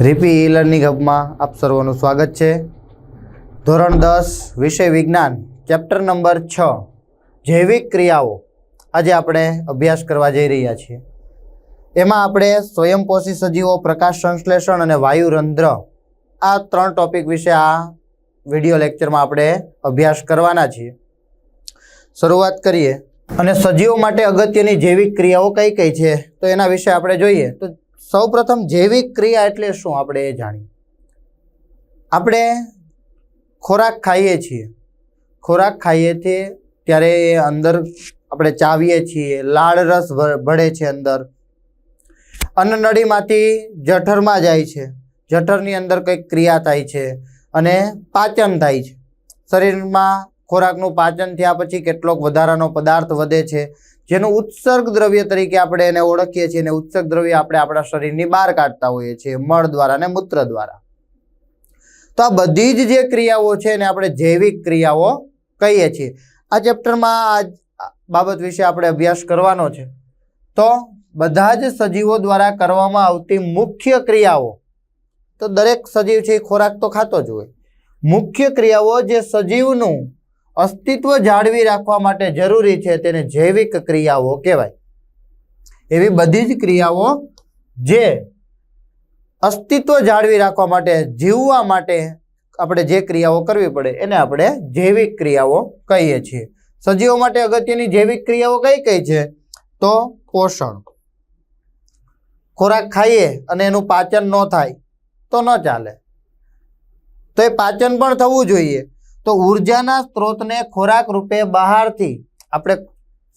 રીપી e learning હબમાં આપ સર્વનું સ્વાગત છે। ધોરણ 10 વિષય વિજ્ઞાન ચેપ્ટર નંબર 6 જૈવિક ક્રિયાઓ આજે આપણે અભ્યાસ કરવા જઈ રહ્યા છીએ। એમાં આપણે સ્વયંપોષી સજીવો, પ્રકાશ સંશ્લેષણ અને વાયુરંધ્ર આ ત્રણ ટોપિક વિશે આ વિડિયો લેક્ચરમાં આપણે અભ્યાસ કરવાના છીએ। શરૂઆત કરીએ અને સજીવો માટે અગત્યની જૈવિક ક્રિયાઓ કઈ કઈ છે તો એના વિશે આપણે જોઈએ। તો સૌપ્રથમ જૈવિક ક્રિયા એટલે શું આપણે એ જાણીએ। આપણે ખોરાક ખાઈએ છીએ, ખોરાક ખાઈએ છીએ ત્યારે અંદર આપણે ચાવીએ છીએ, લાળ રસ ભળે છે, અંદર અન્નનળીમાંથી જઠરમાં જાય છે, જઠરની અંદર કંઈક ક્રિયા થાય છે અને પાચન થાય છે। શરીરમાં ખોરાકનું પાચન થયા પછી કેટલોક વધારાનો પદાર્થ વધે છે જેનું ઉત્સર્ગ દ્રવ્ય તરીકે આપણે એને ઓળખીએ છીએ અને ઉત્સર્ગ દ્રવ્ય આપણે આપણા શરીરની બહાર કાઢતા હોઈએ છીએ મળ દ્વારા અને મૂત્ર દ્વારા। તો આ બધી જ જે ક્રિયાઓ છે એને આપણે જૈવિક ક્રિયાઓ કહીએ છીએ। આ ચેપ્ટરમાં આ બાબત વિશે આપણે અભ્યાસ કરવાનો છે। તો બધા જ સજીવો દ્વારા કરવામાં આવતી મુખ્ય ક્રિયાઓ, તો દરેક સજીવ છે એ ખોરાક તો ખાતો જ હોય, મુખ્ય ક્રિયાઓ જે સજીવનું અસ્તિત્વ જાળવી રાખવા માટે જરૂરી છે તેને જૈવિક ક્રિયાઓ કહેવાય। એવી બધી જ ક્રિયાઓ જે અસ્તિત્વ જાળવી રાખવા માટે, જીવવા માટે આપણે જે ક્રિયાઓ કરવી પડે એને આપણે જૈવિક ક્રિયાઓ કહીએ છીએ। સજીવો માટે અગત્યની જૈવિક ક્રિયાઓ કઈ કઈ છે તો પોષણ, ખોરાક ખાઈએ અને એનું પાચન ન થાય તો ન ચાલે, તો એ પાચન પણ થવું જોઈએ। તો ઉર્જાના સ્ત્રોતને ખોરાક રૂપે બહારથી આપણે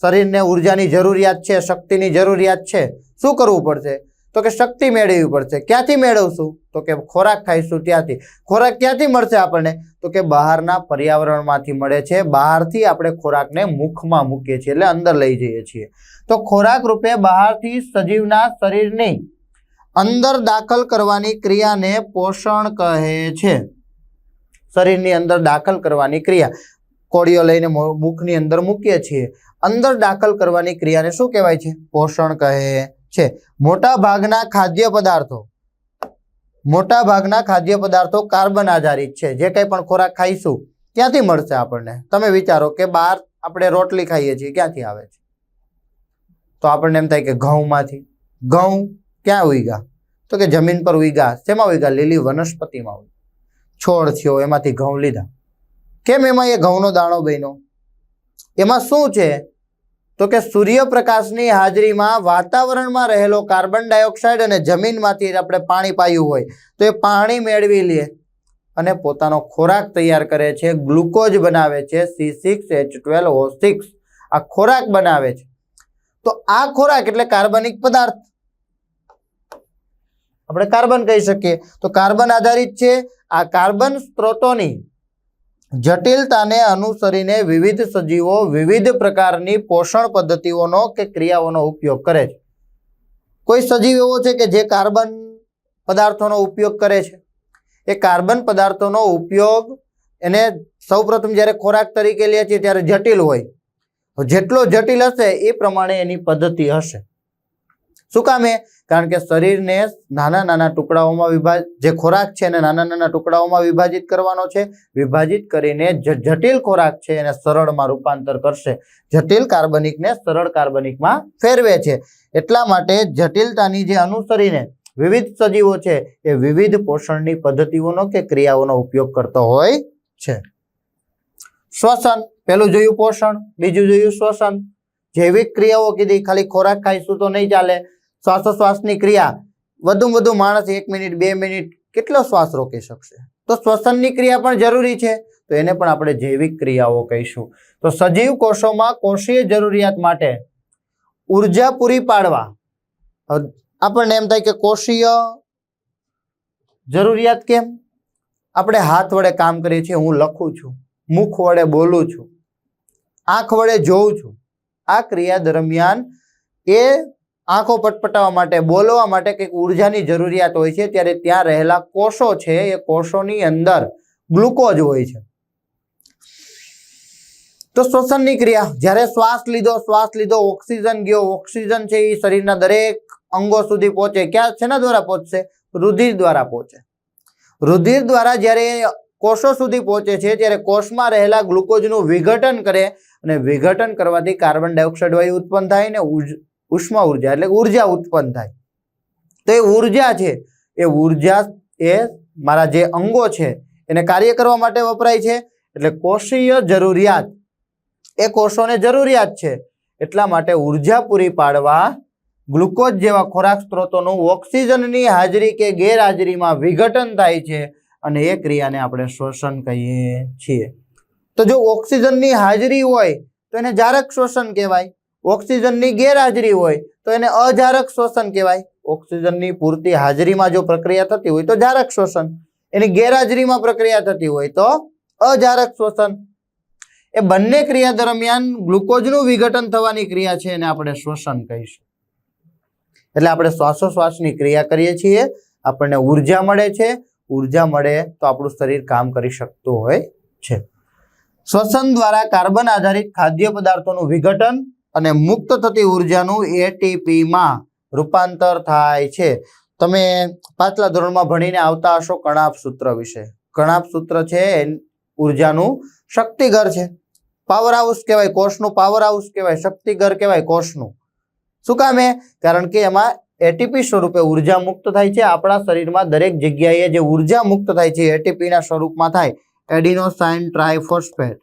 શરીરને ઉર્જાની જરૂરિયાત છે, શક્તિની જરૂરિયાત છે, શું કરવું પડશે તો કે શક્તિ મેળવવી પડશે। ક્યાંથી મેળવશું તો કે ખોરાક ખાઈશું ત્યાંથી। ખોરાક ક્યાંથી મળશે આપણને તો કે બહારના પર્યાવરણમાંથી મળે છે। બહારથી આપણે ખોરાકને મુખમાં મૂકીએ છીએ એટલે અંદર લઈ જઈએ છીએ। તો ખોરાક રૂપે બહારથી સજીવના શરીરની અંદર દાખલ કરવાની ક્રિયાને પોષણ કહે છે। શરીરની અંદર દાખલ કરવાની ક્રિયા, કોળીઓ લઈને મુખની અંદર મૂકીએ છીએ, અંદર દાખલ કરવાની ક્રિયાને શું કહેવાય છે? પોષણ કહે છે। મોટા ભાગના ખાદ્ય પદાર્થો કાર્બન આધારિત છે। જે કંઈ પણ ખોરાક ખાઈશું ક્યાંથી મળશે આપણને? તમે વિચારો કે બહાર આપણે રોટલી ખાઈએ છીએ, ક્યાંથી આવે છે? તો આપણને એમ થાય કે ઘઉંમાંથી। ઘઉં ક્યાં ઉગ્યા તો કે જમીન પર ઉગ્યા। શેમાં ઉગ્યા? લીલી વનસ્પતિમાં ઉગ્યા, છોડ થયો એમાંથી ઘઉં લીધા। કેમ એમાં એ ઘઉંનો દાણો બન્યો? એમાં શું છે તો કે સૂર્યપ્રકાશની હાજરીમાં વાતાવરણમાં રહેલો કાર્બન ડાયોક્સાઇડ અને જમીનમાંથી આપણે પાણી પાયું હોય તો એ પાણી મેળવી લે અને પોતાનો ખોરાક તૈયાર કરે છે, ગ્લુકોઝ બનાવે છે, C6H12O6 આ ખોરાક બનાવે છે। તો આ ખોરાક એટલે કાર્બનિક પદાર્થ, આપણે કાર્બન કહી શકીએ। તો કાર્બન આધારિત છે। આ કાર્બન સ્ત્રોતોની જટિલતાને અનુસરીને વિવિધ સજીવો વિવિધ પ્રકારની પોષણ પદ્ધતિઓનો કે ક્રિયાઓનો ઉપયોગ કરે છે। કોઈ સજીવ એવો છે કે જે કાર્બન પદાર્થોનો ઉપયોગ કરે છે। એ કાર્બન પદાર્થોનો ઉપયોગ એને સૌપ્રથમ જ્યારે ખોરાક તરીકે લે છે ત્યારે જટિલ હોય, જેટલો જટિલ હશે એ પ્રમાણે એની પદ્ધતિ હશે। શું કામ? કારણ કે શરીરને નાના નાના ટુકડાઓમાં જે ખોરાક છે એને નાના નાના ટુકડાઓમાં વિભાજિત કરવાનો છે। વિભાજિત કરીને જટિલ ખોરાક છે એને સરળમાં રૂપાંતર કરશે, જટિલ કાર્બનિકને સરળ કાર્બનિકમાં ફેરવે છે। એટલા માટે જટિલતાની જે અનુસરીને વિવિધ સજીવો છે એ વિવિધ પોષણની પદ્ધતિઓનો કે ક્રિયાઓનો ઉપયોગ કરતો હોય છે। શ્વસન, પહેલું જોયું પોષણ, બીજું જોયું શ્વસન। જૈવિક ક્રિયાઓ કીધી, ખાલી ખોરાક ખાઈશું તો નહીં ચાલે। શ્વાસોશ્વાસની ક્રિયા, વધુ માણસ 1 મિનિટ 2 મિનિટ કેટલો શ્વાસ રોકી શકશે? તો શ્વસનની ક્રિયા પણ જરૂરી છે, તો એને પણ આપણે જૈવિક ક્રિયાઓ કહીશું। તો સજીવ કોષોમાં કોષીય જરૂરિયાત માટે ઉર્જા પૂરી પાડવા, આપણને એમ થાય કે કોષીય જરૂરિયાત કેમ? આપણે હાથ વડે કામ કરીએ છીએ, હું લખું છું, મુખ વડે બોલું છું, આંખ વડે જોઉં છું। આ ક્રિયા દરમિયાન એ આંખો પટપટાવવા માટે, બોલવા માટે કંઈક ઉર્જાની જરૂરિયાત હોય છે, ત્યારે ત્યાં રહેલા કોષો છે એ કોષોની અંદર ગ્લુકોઝ હોય છે। તો શ્વસનની ક્રિયા, જ્યારે શ્વાસ લીધો, ઓક્સિજન ગયો, ઓક્સિજન છે એ શરીરના દરેક અંગો સુધી પહોંચે, ક્યાં શેના દ્વારા પહોંચશે? રુધિર દ્વારા પહોંચે. રુધિર દ્વારા જ્યારે કોષો સુધી પહોંચે છે ત્યારે કોષમાં રહેલા ગ્લુકોઝનું વિઘટન કરે અને વિઘટન કરવાથી કાર્બન ડાયોક્સાઇડ વાયુ ઉત્પન્ન થાય ને ઉષ્મા ઉર્જા એટલે ઉર્જા ઉત્પન્ન થાય. તો એ ઉર્જા છે, એ ઉર્જા એ મારા જે અંગો છે એને કાર્ય કરવા માટે વપરાય છે. એટલે કોષીય જરૂરિયાત એ કોષોને જરૂરિયાત છે, એટલા માટે ઉર્જા પૂરી પાડવા ગ્લુકોઝ જેવા ખોરાક સ્ત્રોતોનું ઓક્સિજનની હાજરી કે ગેરહાજરીમાં વિઘટન થાય છે અને એ ક્રિયાને આપણે શ્વસન કહીએ છીએ. તો જો ઓક્સિજનની હાજરી હોય તો એને જારક શ્વસન કહેવાય, ઓક્સિજનની ગેરહાજરી હોય તો એને અજારક શ્વસન કહેવાય. ઓક્સિજનની પૂરતી હાજરીમાં જો પ્રક્રિયા થતી હોય તો જારક શ્વસન, એની ગેરહાજરીમાં પ્રક્રિયા થતી હોય તો અજારક શ્વસન. એ બંને ક્રિયા દરમિયાન ગ્લુકોઝનું વિઘટન થવાની ક્રિયા છે એને આપણે શ્વસન કહીશું. એટલે આપણે શ્વાસોશ્વાસની ક્રિયા કરીએ છીએ, આપણને ઉર્જા મળે છે, ઉર્જા મળે તો આપણું શરીર કામ કરી શકતું હોય છે. શ્વસન દ્વારા કાર્બન આધારિત ખાદ્ય પદાર્થોનું વિઘટન અને મુક્ત થતી ઉર્જાનું એટીપીમાં રૂપાંતર થાય છે. તમે પાછલા ધોરણમાં ભણીને આવતા હશો કણાપ સૂત્ર વિશે. કણાપ સૂત્ર છે ઉર્જાનું શક્તિઘર છે, પાવર હાઉસ કહેવાય, કોષનું પાવર હાઉસ કહેવાય, શક્તિઘર કહેવાય કોષનું. શું કામે? કારણ કે એમાં એટીપી સ્વરૂપે ઉર્જા મુક્ત થાય છે. આપણા શરીરમાં દરેક જગ્યાએ જે ઉર્જા મુક્ત થાય છે એટીપી ના સ્વરૂપમાં થાય. એડિનોસાઇન ટ્રાઇફોસ્ફેટ,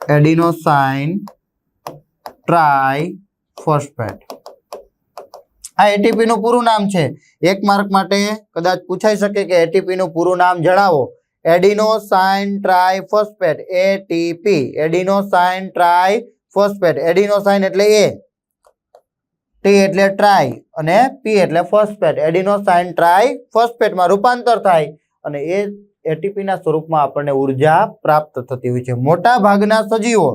એડિનોસાઇન ટ્રાઇફોસ્ફેટ આ એટીપી નું પૂરું નામ છે. 1 માર્ક માટે કદાચ પૂછાઈ શકે કે એટીપી નું પૂરું નામ જણાવો. Adenosine triphosphate, ATP, adenosine triphosphate. Adenosine એટલે એ, ટી એટલે ટ્રાય અને પી એટલે ફોસ્ફેટ. એડિનોસાઇન ટ્રાઇફોસ્ફેટમાં રૂપાંતર થાય અને એ એટીપી ના સ્વરૂપમાં આપણને ઉર્જા પ્રાપ્ત થતી હોય છે. મોટા ભાગના સજીવો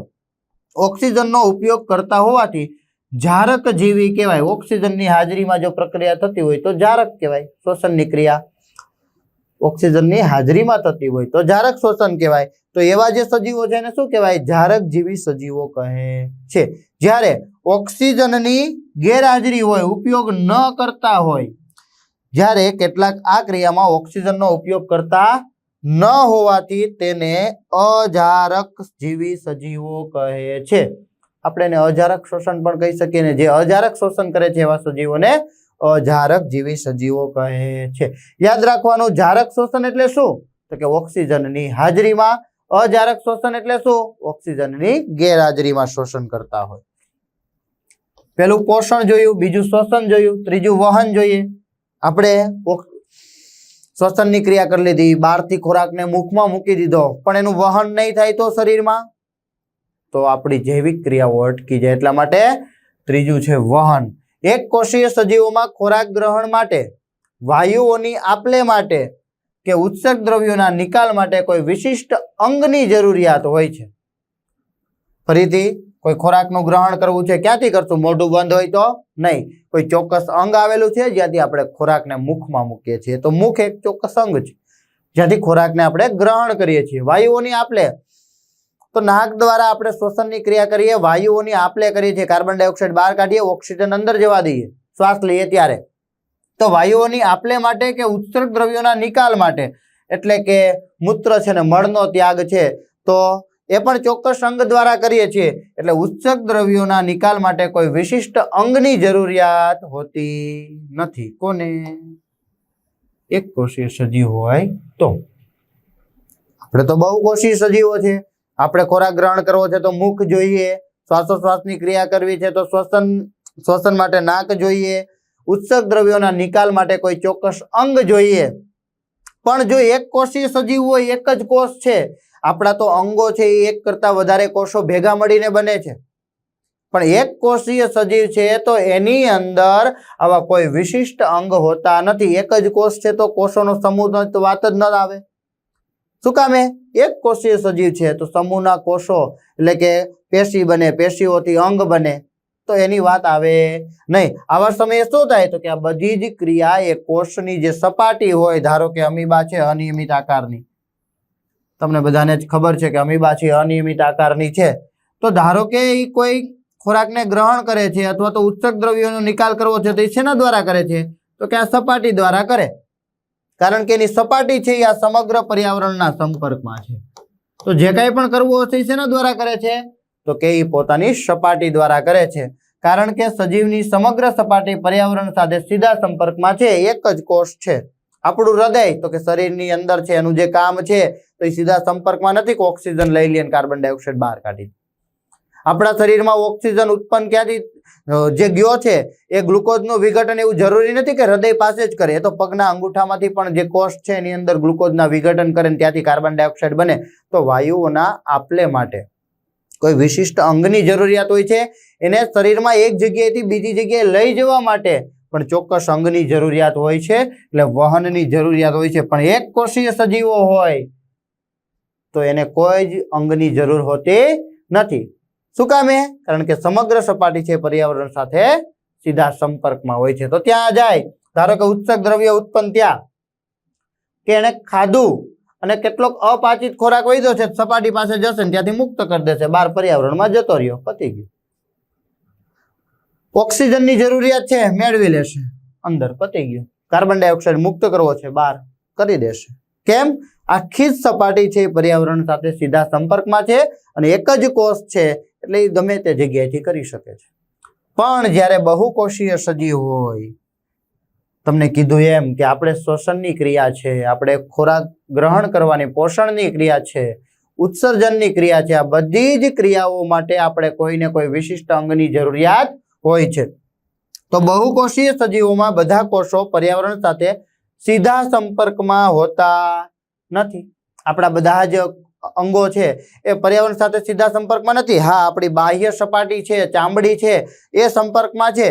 ઓક્સિજનનો ઉપયોગ કરતા હોવાથી જારક જીવી કહેવાય. ઓક્સિજનની હાજરીમાં જો પ્રક્રિયા થતી હોય તો જારક કહેવાય. શ્વસનની ક્રિયા ઓક્સિજનની હાજરીમાં થતી હોય તો જારક શ્વસન કહેવાય. તો એવા જે સજીવો છે એને શું કહેવાય? જારક જીવી સજીવો કહે છે. જ્યારે ઓક્સિજનની ગેરહાજરી હોય, ઉપયોગ ન કરતા હોય, જ્યારે કેટલાક આ ક્રિયામાં ઓક્સિજનનો ઉપયોગ કરતા ન હોવાથી તેને અજારક જીવી સજીવો કહે છે. આપણે એને અજારક શ્વસન પણ કહી શકીએ ને. જે અજારક શ્વસન કરે છે એવા સજીવોને અજારક જીવી સજીવો કહે છે. યાદ રાખવાનું, જારક શ્વસન એટલે શું? તો કે ઓક્સિજનની હાજરીમાં. અજારક શ્વસન એટલે શું? ઓક્સિજનની ગેરહાજરીમાં શ્વસન કરતા હોય. પેલું પોષણ જોયું, બીજું શ્વસન જોયું, ત્રીજું વહન જોઈએ. આપણે શ્વસનની ક્રિયા કરી લીધી, બહારથી ખોરાકને મુખમાં મૂકી દીધો, પણ એનું વહન નહીં થાય તો શરીરમાં તો આપણી જૈવિક ક્રિયાઓ અટકી જાય. એટલા માટે ત્રીજું છે વહન. એક કોષીય સજીવોમાં ખોરાક ગ્રહણ માટે, વાયુઓની આપલે માટે કે ઉત્સર્ગ દ્રવ્યોના નિકાલ માટે કોઈ વિશિષ્ટ અંગની જરૂરિયાત હોય છે. ફરીથી, કોઈ ખોરાકનું ગ્રહણ કરવું છે, ક્યાંથી કરશું? મોઢું બંધ હોય તો નહીં. કોઈ ચોક્કસ અંગ આવેલું છે જ્યાંથી આપણે ખોરાકને મુખમાં મૂકીએ છીએ. તો મુખ એક ચોક્કસ અંગ છે જ્યાંથી ખોરાકને આપણે ગ્રહણ કરીએ છીએ. વાયુઓની આપલે, તો નાક દ્વારા આપણે શ્વસનની ક્રિયા કરીએ, વાયુઓની આપલે કરીએ છીએ. કાર્બન ડાયોક્સાઇડ બહાર કાઢીએ, ઓક્સિજન અંદર જવા દઈએ શ્વાસ લઈએ ત્યારે. તો વાયુઓની આપલે માટે કે ઉત્સર્ગ દ્રવ્યોના નિકાલ માટે, એટલે કે મૂત્ર છે ને મળનો ત્યાગ છે, તો એ પણ ચોક્કસ અંગ દ્વારા કરીએ છીએ. એટલે ઉત્સર્ગ દ્રવ્યોના નિકાલ માટે કોઈ વિશિષ્ટ અંગની જરૂરિયાત હોતી નથી. કોને? એક કોષીય સજીવ હોય તો. આપણે તો બહુ કોષીય સજીવો છે. આપણે ખોરાક ગ્રહણ કરવો છે તો મુખ જોઈએ, શ્વાસોશ્વાસની ક્રિયા કરવી છે તો શ્વસન માટે નાક જોઈએ, ઉત્સર્ગ દ્રવ્યોના નિકાલ માટે કોઈ ચોક્કસ અંગ જોઈએ. પણ જો એક કોષીય સજીવ હોય, એક જ કોષ છે, આપણા તો અંગો છે એ એક કરતા વધારે કોષો ભેગા મળીને બને છે, પણ એક કોષીય સજીવ છે તો એની અંદર આવા કોઈ વિશિષ્ટ અંગ હોતા નથી. એક જ કોષ છે તો કોષોનો સમૂહ તો વાત જ ન આવે. શું કામે? એક કોષીય સજીવ છે તો સમૂહના કોષો એટલે કે પેશી બને, પેશીઓથી અંગ બને, તો એની વાત આવે નહીં. આવા સમયે શું થાય? તો કે આ બધી જ ક્રિયા એ કોષની જે સપાટી હોય, ધારો કે અમીબા છે અનિયમિત આકારની, તમને બધાને જ ખબર છે કે અમીબા છે અનિયમિત આકારની છે, તો ધારો કે એ કોઈ ખોરાકને ગ્રહણ કરે છે અથવા તો ઉત્સર્ગ દ્રવ્યોનો નિકાલ કરવો છે તો એ શેના દ્વારા કરે છે? તો કે આ સપાટી દ્વારા કરે, કારણ કે એની સપાટી છે એ આ સમગ્ર પર્યાવરણના સંપર્કમાં છે. તો જે કંઈ પણ કરવું હશે એ શેના દ્વારા કરે છે? તો કે એ પોતાની સપાટી દ્વારા કરે છે, કારણ કે સજીવની સમગ્ર સપાટી પર્યાવરણ સાથે સીધા સંપર્કમાં છે. એક જ કોષ છે આપણું હૃદય, તો કે શરીરની અંદર છે, એનું જે કામ છે તો એ સીધા સંપર્કમાં નથી કે ઓક્સિજન લઈ લે અને કાર્બન ડાયોક્સાઇડ બહાર કાઢી. આપણા શરીરમાં ઓક્સિજન ઉત્પન્ન ક્યાંથી જે ગયો છે એ ગ્લુકોઝનું વિઘટન એવું જરૂરી નથી કે હૃદય પાસે જ કરે, એ તો પગના અંગૂઠામાંથી પણ જે કોષ છે એની અંદર ગ્લુકોઝના વિઘટન કરે ને ત્યાંથી કાર્બન ડાયોક્સાઇડ બને. તો વાયુઓના આપલે માટે કોઈ વિશિષ્ટ અંગની જરૂરિયાત હોય છે, એને શરીરમાં એક જગ્યાએથી બીજી જગ્યાએ લઈ જવા માટે પણ ચોક્કસ અંગની જરૂરિયાત હોય છે, એટલે વહનની જરૂરિયાત હોય છે. પણ એક કોષીય સજીવો હોય તો એને કોઈ જ અંગની જરૂર હોતી નથી. શું કામે? કારણ કે સમગ્ર સપાટી છે પર્યાવરણ સાથે સીધા સંપર્કમાં હોય છે. તો ત્યાં જાય, ધારો કે ઉત્સર્ગ દ્રવ્ય ઉત્પન્ન ત્યાં કે એને ખાધું અને કેટલોક અપાચિત ખોરાક વધ્યો છે, સપાટી પાસે જશે ને ત્યાંથી મુક્ત કરી દેશે, બહાર પર્યાવરણમાં જતો રહ્યો, પતી ગયું. ઓક્સિજનની જરૂરિયાત છે, મેળવી લેશે અંદર, પતી ગયું. કાર્બન ડાયોક્સાઇડ મુક્ત કરવો છે, બહાર કરી દેશે. કેમ? આખી જ સપાટી છે પર્યાવરણ સાથે સીધા સંપર્કમાં છે અને એક જ કોષ છે, એટલે એ ગમે તે જગ્યાએથી કરી શકે છે. પણ જ્યારે બહુકોષીય સજીવ હોય, તમને કીધું એમ કે આપણે શ્વસનની ક્રિયા છે, આપણે ખોરાક ગ્રહણ કરવાની પોષણની ક્રિયા છે, ઉત્સર્જનની ક્રિયા છે, આ બધી જ ક્રિયાઓ માટે આપણે કોઈને કોઈ વિશિષ્ટ અંગની જરૂરિયાત હોય છે. તો બહુકોષીય સજીવોમાં બધા કોષો પર્યાવરણ સાથે સીધા સંપર્કમાં હોતા નથી. આપણા બધા જ અંગો છે એ પર્યાવરણ સાથે સીધા સંપર્કમાં નથી. હા, આપણી બાહ્ય સપાટી છે, ચામડી છે, એ સંપર્કમાં છે,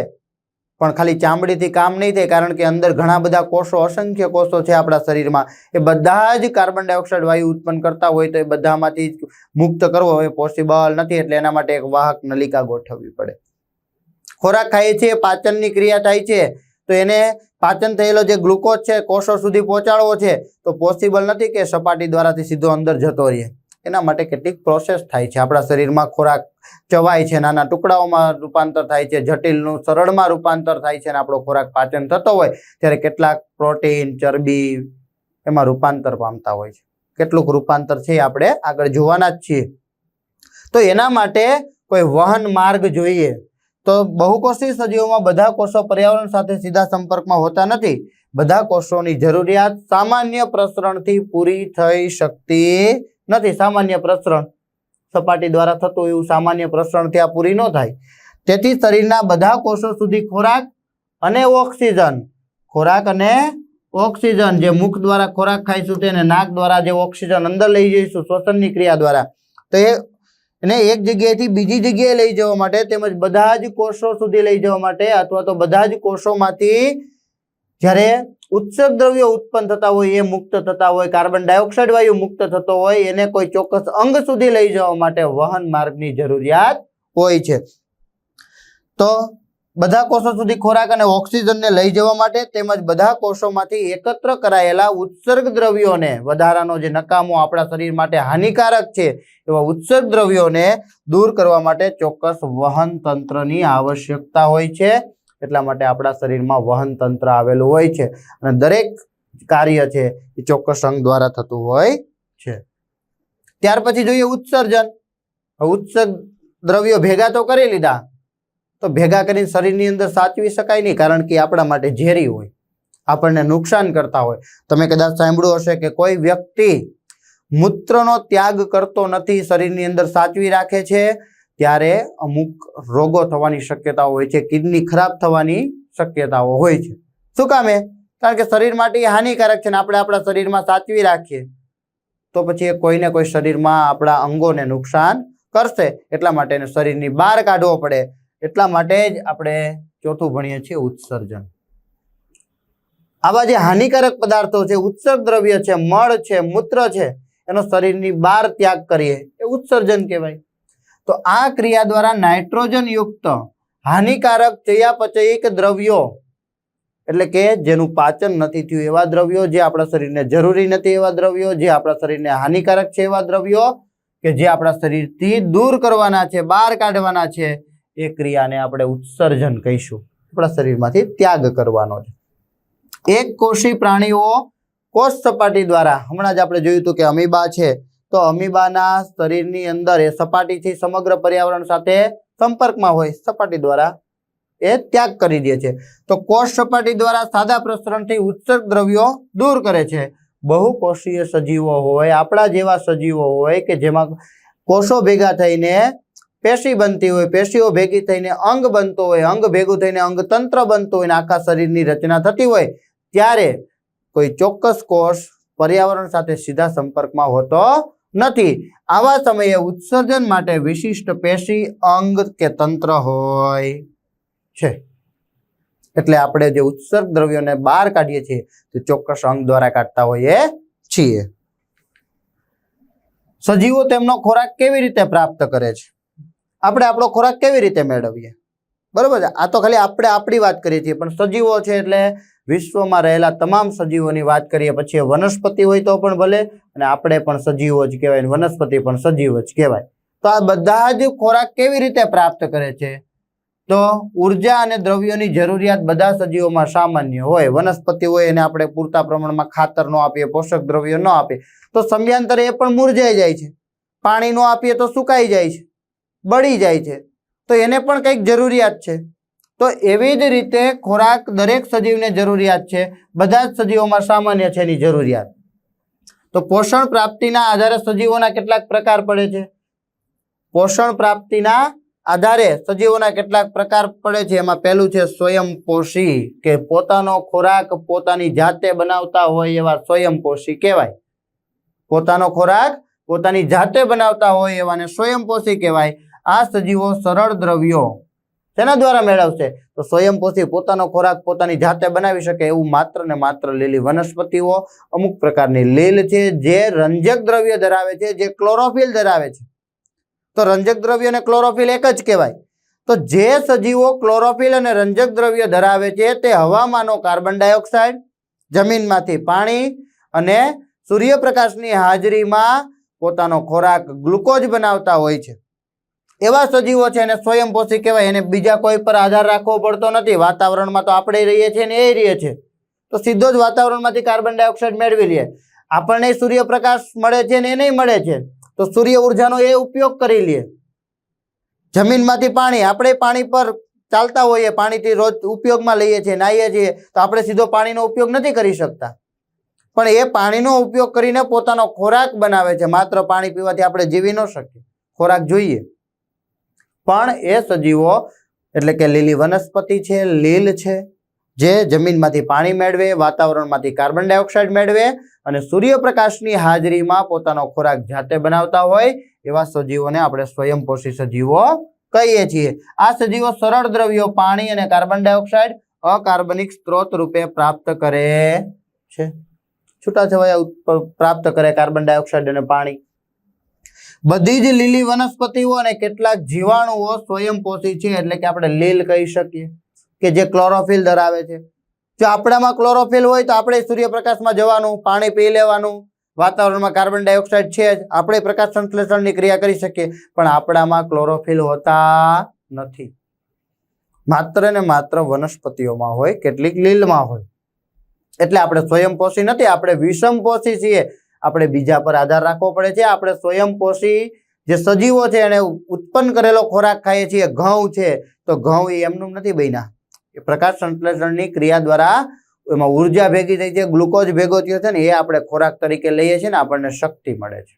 પણ ખાલી ચામડીથી કામ નહીં થાય, કારણ કે અંદર ઘણા બધા કોષો, અસંખ્ય કોષો છે આપણા શરીરમાં, એ બધા જ કાર્બન ડાયોક્સાઇડ વાયુ ઉત્પન્ન કરતા હોય, તો એ બધામાંથી મુક્ત કરવો એ પોસિબલ નથી, એટલે એના માટે એક વાહક નલિકા ગોઠવવી પડે. ખોરાક ખાઈએ છીએ, પાચનની ક્રિયા થાય છે, તો એને પાચન થયેલો જે ગ્લુકોઝ છે કોષો સુધી પહોંચાડવો છે, તો પોસિબલ નથી કે સપાટી દ્વારાથી સીધો અંદર જતો રહે. એના માટે કેટલીક પ્રોસેસ થાય છે. આપણા શરીરમાં ખોરાક ચવાય છે, નાના ટુકડાઓમાં રૂપાંતર થાય છે, જટિલનું સરળમાં રૂપાંતર થાય છે, અને આપણો ખોરાક પાચન થતો હોય ત્યારે કેટલાક પ્રોટીન, ચરબી એમાં રૂપાંતર પામતા હોય છે. કેટલુંક રૂપાંતર છે આપણે આગળ જોવાના જ છીએ. તો એના માટે કોઈ વહન માર્ગ જોઈએ. તો બહુકોષી સજીવોમાં બધા કોષો પર્યાવરણ સાથે સીધા સંપર્કમાં હોતા નથી. બધા કોષોની જરૂરિયાત સામાન્ય પ્રસરણથી પૂરી થઈ શકતી નથી. સામાન્ય પ્રસરણ સપાટી દ્વારા થતું એવું સામાન્ય પ્રસરણ ત્યાં પૂરી ન થાય. તેથી શરીરના બધા કોષો સુધી ખોરાક અને ઓક્સિજન જે મુખ દ્વારા ખોરાક ખાઈશું તેને નાક દ્વારા જે ઓક્સિજન અંદર લઈ જઈશું શ્વસનની ક્રિયા દ્વારા, તો એને એક જગ્યાએથી બીજી જગ્યાએ લઈ જવા માટે તેમજ બધા જ કોષો સુધી લઈ જવા માટે અથવા તો બધા જ કોષોમાંથી જ્યારે ઉત્સર્ગ દ્રવ્યો ઉત્પન્ન થતા હોય, એ મુક્ત થતા હોય, કાર્બન ડાયોક્સાઇડ વાયુ મુક્ત થતો હોય, એને કોઈ ચોક્કસ અંગ સુધી લઈ જવા માટે વહન માર્ગની જરૂરિયાત હોય છે. તો બધા કોષો સુધી ખોરાક અને ઓક્સિજનને લઈ જવા માટે તેમજ બધા કોષોમાંથી એકત્ર કરાયેલા ઉત્સર્ગ દ્રવ્યોને, વધારાનો જે નકામો આપણા શરીર માટે હાનિકારક છે એવા ઉત્સર્ગ દ્રવ્યોને દૂર કરવા માટે ચોક્કસ વહન તંત્રની આવશ્યકતા હોય છે. એટલા માટે આપણા શરીરમાં વહન તંત્ર આવેલું હોય છે અને દરેક કાર્ય છે એ ચોક્કસ અંગ દ્વારા થતું હોય છે. ત્યાર પછી જોઈએ ઉત્સર્જન. ઉત્સર્ગ દ્રવ્યો ભેગા તો કરી લીધા, તો ભેગા કરીને શરીરની અંદર સાચવી શકાય નહીં, કારણ કે આપણા માટે ઝેરી હોય, આપણને નુકસાન કરતા હોય. તમે કદાચ સાંભળ્યું હશે કે કોઈ વ્યક્તિ મૂત્રનો ત્યાગ કરતો નથી, શરીરની અંદર સાચવી રાખે છે, ત્યારે અમુક રોગો થવાની શક્યતાઓ હોય છે, કિડની ખરાબ થવાની શક્યતાઓ હોય છે. શું કામે? કારણ કે શરીર માટે હાનિકારક છે ને આપણે આપણા શરીરમાં સાચવી રાખીએ તો પછી એ કોઈને કોઈ શરીરમાં આપણા અંગોને નુકસાન કરશે. એટલા માટે એને શરીરની બહાર કાઢવો પડે. એટલા માટે જ આપણે ચોથું ભણીએ છીએ ઉત્સર્જન. આવા જે હાનિકારક પદાર્થો છે, ઉત્સર્ગ દ્રવ્ય છે, મળ છે, મૂત્ર છે, એનો શરીરની બહાર ત્યાગ કરીએ એ ઉત્સર્જન કહેવાય. તો આ ક્રિયા દ્વારા નાઇટ્રોજન યુક્ત હાનિકારક ચયાપચયિક દ્રવ્યો, એટલે કે જેનું પાચન નથી થયું એવા દ્રવ્યો, જે આપણા શરીરને જરૂરી નથી એવા દ્રવ્યો, જે આપણા શરીરને હાનિકારક છે એવા દ્રવ્યો, કે જે આપણા શરીરથી દૂર કરવાના છે, બહાર કાઢવાના છે, એ ક્રિયાને આપણે ઉત્સર્જન કહીશું. આપણા શરીરમાંથી ત્યાગ કરવાનો છે. એક કોષી પ્રાણીઓ કોષ સપાટી દ્વારા, હમણાં જ આપણે જોયું હતું કે અમીબા છે, તો અમીબાના શરીરની અંદર એ સપાટીથી સમગ્ર પર્યાવરણ સાથે સંપર્કમાં હોય, સપાટી દ્વારા એ ત્યાગ કરી દે છે. તો કોષ સપાટી દ્વારા સાદા પ્રસરણથી ઉત્સર્ગ દ્રવ્યો દૂર કરે છે. બહુકોષીય સજીવો હોય, આપણા જેવા સજીવો હોય કે જેમાં કોષો ભેગા થઈને પેશી બનતી હોય, પેશીઓ ભેગી થઈને અંગ બનતો હોય, અંગ ભેગું થઈને અંગતંત્ર બનતું હોય, આખા શરીરની રચના થતી હોય, ત્યારે કોઈ ચોક્કસ કોષ પર્યાવરણ સાથે સીધા સંપર્કમાં હોતો નથી. આવા સમયે ઉત્સર્જન માટે વિશિષ્ટ પેશી અંગ કે તંત્ર હોય છે. એટલે આપણે જે ઉત્સર્ગ દ્રવ્યોને બહાર કાઢીએ છીએ તે ચોક્કસ અંગ દ્વારા કાઢતા હોઈએ છીએ. સજીવો તેમનો ખોરાક કેવી રીતે પ્રાપ્ત કરે છે? આપણે આપણો ખોરાક કેવી રીતે મેળવીએ? બરોબર છે. આ તો ખાલી આપણે આપણી વાત કરીએ છીએ, પણ સજીવો છે એટલે વિશ્વમાં રહેલા તમામ સજીવોની વાત કરીએ. પછી વનસ્પતિ હોય તો પણ ભલે, અને આપણે પણ સજીવો જ કહેવાય, વનસ્પતિ પણ સજીવ જ કહેવાય. તો આ બધા જ ખોરાક કેવી રીતે પ્રાપ્ત કરે છે? તો ઉર્જા અને દ્રવ્યોની જરૂરિયાત બધા સજીવોમાં સામાન્ય હોય. વનસ્પતિ હોય એને આપણે પૂરતા પ્રમાણમાં ખાતર ન આપીએ, પોષક દ્રવ્યો ન આપીએ તો સમયાંતરે એ પણ મુરઝાઈ જાય છે. પાણી ન આપીએ તો સુકાઈ જાય છે, બળી જાય છે. તો એને પણ કંઈક જરૂરિયાત છે. તો એવી જ રીતે ખોરાક દરેક સજીવને જરૂરિયાત છે. બધા જ સજીવોમાં સામાન્ય છે એની જરૂરિયાત. તો પોષણ પ્રાપ્તિના આધારે સજીવોના કેટલાક પ્રકાર પડે છે. પોષણ પ્રાપ્તિના આધારે સજીવોના કેટલાક પ્રકાર પડે છે. એમાં પહેલું છે સ્વયંપોષી, કે પોતાનો ખોરાક પોતાની જાતે બનાવતા હોય એવા સ્વયંપોષી કહેવાય. પોતાનો ખોરાક પોતાની જાતે બનાવતા હોય એવાને સ્વયંપોષી કહેવાય. આ સજીવો સરળ દ્રવ્યો તેના દ્વારા મેળવશે. તો સ્વયંપોષી પોતાનો ખોરાક પોતાની જાતે બનાવી શકે એવું માત્ર ને માત્ર લીલી વનસ્પતિઓ, અમુક પ્રકારની લીલ છે જે રંજક દ્રવ્ય ધરાવે છે, જે ક્લોરોફિલ ધરાવે છે. તો રંજક દ્રવ્ય અને ક્લોરોફિલ એક જ કહેવાય. તો જે સજીવો ક્લોરોફિલ અને રંજક દ્રવ્ય ધરાવે છે તે હવામાંનો કાર્બન ડાયોક્સાઇડ, જમીનમાંથી પાણી અને સૂર્યપ્રકાશની હાજરીમાં પોતાનો ખોરાક ગ્લુકોઝ બનાવતા હોય છે. એવા સજીવો છે એને સ્વયંપોષી કહેવાય. એને બીજા કોઈ પર આધાર રાખવો પડતો નથી. વાતાવરણમાં તો આપણે રહીએ છીએ ને એ રહીએ છીએ, તો સીધો જ વાતાવરણમાંથી કાર્બન ડાયોક્સાઇડ મેળવી લઈએ. આપણને સૂર્યપ્રકાશ મળે છે ને એ નહીં મળે છે, તો સૂર્ય ઉર્જાનો એ ઉપયોગ કરી લે. જમીનમાંથી પાણી, આપણે પાણી પર ચાલતા હોઈએ, પાણીથી રોજ ઉપયોગમાં લઈએ છીએ, નાહીએ છીએ, તો આપણે સીધો પાણીનો ઉપયોગ નથી કરી શકતા, પણ એ પાણીનો ઉપયોગ કરીને પોતાનો ખોરાક બનાવે છે. માત્ર પાણી પીવાથી આપણે જીવી ન શકીએ, ખોરાક જોઈએ. પણ એ સજીવો એટલે કે લીલી વનસ્પતિ છે, લીલ છે, જે જમીનમાંથી પાણી મેળવે, વાતાવરણમાંથી કાર્બન ડાયોક્સાઇડ મેળવે અને સૂર્યપ્રકાશની હાજરીમાં પોતાનો ખોરાક જાતે બનાવતા હોય એવા સજીવોને આપણે સ્વયંપોષી સજીવો કહીએ છીએ. આ સજીવો સરળ દ્રવ્યો પાણી અને કાર્બન ડાયોક્સાઇડ અકાર્બનિક સ્ત્રોત રૂપે પ્રાપ્ત કરે છે. છૂટાછવાયા પ્રાપ્ત કરે કાર્બન ડાયોક્સાઇડ અને પાણી. બધી જ લીલી વનસ્પતિઓ અને કેટલાક જીવાણુઓ સ્વયંપોષી છે, એટલે કે આપણે લીલ કહી શકીએ, કે જે ક્લોરોફિલ ધરાવે છે. જો આપણામાં ક્લોરોફિલ હોય તો આપણે સૂર્યપ્રકાશમાં જવાનું, પાણી પી લેવાનું, વાતાવરણમાં કાર્બન ડાયોક્સાઇડ છે જ, આપણે પ્રકાશ સંશ્લેષણની ક્રિયા કરી શકીએ. પણ આપણામાં ક્લોરોફિલ હોતા નથી. માત્ર ને માત્ર વનસ્પતિઓમાં હોય, કેટલીક લીલમાં હોય. એટલે આપણે સ્વયંપોષી નથી, આપણે વિષમપોષી છીએ. આપણે બીજા પર આધાર રાખવો પડે છે. આપણે સ્વયંપોષી જે સજીવો છે એને ઉત્પન્ન કરેલો ખોરાક ખાઈએ છીએ. ઘઉં છે તો ઘઉં એ એમનું નથી બન્યા, એ પ્રકાશ સંશ્લેષણની ક્રિયા દ્વારા એમાં ઉર્જા ભેગી થઈ છે, ગ્લુકોઝ ભેગો થયો છે ને એ આપણે ખોરાક તરીકે લઈએ છીએ ને આપણને શક્તિ મળે છે.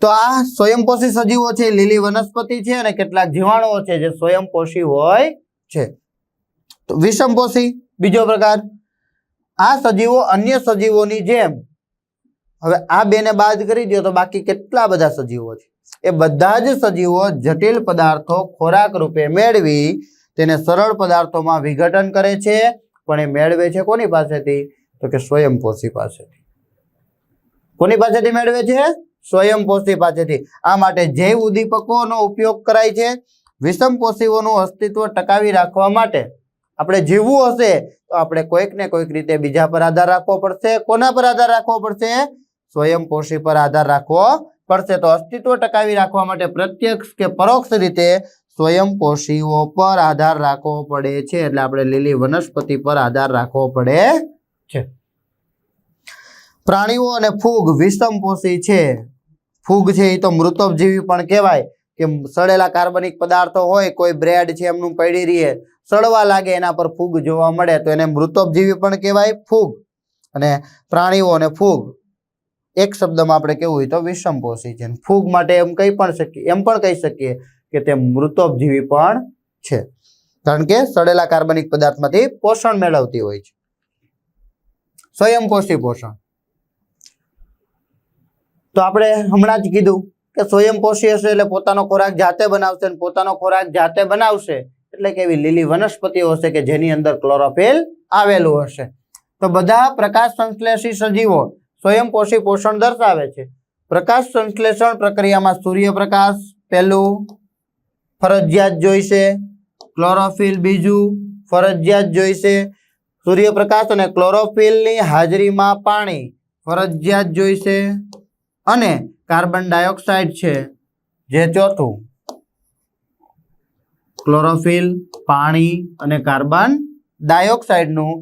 તો આ સ્વયંપોષી સજીવો છે, લીલી વનસ્પતિ છે અને કેટલાક જીવાણુઓ છે જે સ્વયંપોષી હોય છે. તો વિષમપોષી બીજો પ્રકાર. આ સજીવો અન્ય સજીવોની જેમ, હવે આ બેને બાદ કરી દો તો બાકી કેટલા બધા સજીવો છે. એ બધા જ સજીવો જટિલ પદાર્થો ખોરાક રૂપે મેળવી તેને સરળ પદાર્થોમાં વિઘટન કરે છે. પણ એ મેળવે છે કોની પાસેથી? તો કે સ્વયંપોષી પાસેથી. કોની પાસેથી મેળવે છે? સ્વયંપોષી પાસેથી. આ માટે જૈવ ઉદ્દીપકોનો ઉપયોગ કરાય છે. વિષમપોષીઓનું અસ્તિત્વ ટકાવી રાખવા માટે આપણે જીવવું હશે તો આપણે કોઈક ને કોઈક રીતે બીજા પર આધાર રાખવો પડશે. કોના પર આધાર રાખવો પડશે? સ્વયંપોષી પર આધાર રાખવો પડશે. તો અસ્તિત્વ ટકાવી રાખવા માટે પ્રત્યક્ષ કે પરોક્ષ રીતે સ્વયંપોષીઓ પર આધાર રાખવો પડે છે, એટલે આપણે લીલી વનસ્પતિ પર આધાર રાખવો પડે છે. પ્રાણીઓ અને ફૂગ વિષમપોષી છે. ફૂગ છે એ તો મૃતોપજીવી પણ કહેવાય કે સડેલા કાર્બનિક પદાર્થો હોય, કોઈ બ્રેડ છે એમનું પડી રહીએ, સડવા લાગે, એના પર ફૂગ જોવા મળે તો એને મૃતોપજીવી પણ કહેવાય ફૂગ. અને પ્રાણીઓ અને ફૂગ એક શબ્દમાં આપણે કેવું હોય તો વિષમપોષી છે. ફૂગ માટે એમ પણ કહી શકીએ કે તે મૃતોપજીવી પણ છે, કારણ કે સડેલા કાર્બનિક પદાર્થમાંથી પોષણ મેળવતી હોય છે. સ્વયંપોષી પોષણ તો આપણે હમણાં જ કીધું કે સ્વયંપોષી હશે એટલે પોતાનો ખોરાક જાતે બનાવશે, અને પોતાનો ખોરાક જાતે બનાવશે એટલે કે એવી લીલી વનસ્પતિઓ હશે કે જેની અંદર ક્લોરોફિલ આવેલું હશે. તો બધા પ્રકાશ સંશ્લેષી સજીવો સ્વયંપોષી પોષણ દર્શાવે છે. પ્રકાશ સંશ્લેષણ પ્રક્રિયામાં સૂર્યપ્રકાશ પહેલું ફરજિયાત જોઈશે, ક્લોરોફિલ બીજું ફરજિયાત જોઈશે, સૂર્યપ્રકાશ અને ક્લોરોફિલની હાજરીમાં પાણી ફરજિયાત જોઈશે, અને કાર્બન ડાયોક્સાઇડ છે જે ચોથું. ક્લોરોફિલ, પાણી અને કાર્બન ડાયોક્સાઇડનું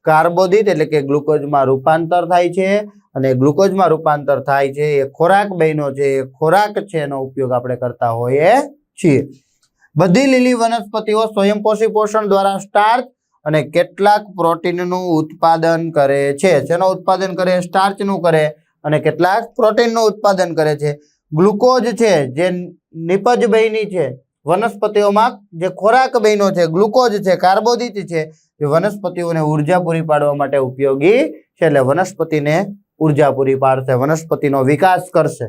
કાર્બોદિત એટલે કે ગ્લુકોઝમાં રૂપાંતર થાય છે, અને ગ્લુકોઝમાં રૂપાંતર થાય છે એ ખોરાક બન્યો છે, એ ખોરાક છે એનો ઉપયોગ આપણે કરતા હોઈએ છીએ. બધી લીલી વનસ્પતિઓ સ્વયંપોષી પોષણ દ્વારા સ્ટાર્ચ અને કેટલાક પ્રોટીનનું ઉત્પાદન કરે છે. જેનું ઉત્પાદન કરે? સ્ટાર્ચનું કરે, અને કેટલાક પ્રોટીનનું ઉત્પાદન કરે છે. ગ્લુકોઝ છે જે નિપજ બની છે વનસ્પતિઓમાં, જે ખોરાક બન્યો છે, ગ્લુકોઝ છે, કાર્બોદિત છે, એ વનસ્પતિઓને ઉર્જા પૂરી પાડવા માટે ઉપયોગી છે, એટલે વનસ્પતિને ઉર્જા પૂરી પાડશે, વનસ્પતિનો વિકાસ કરશે.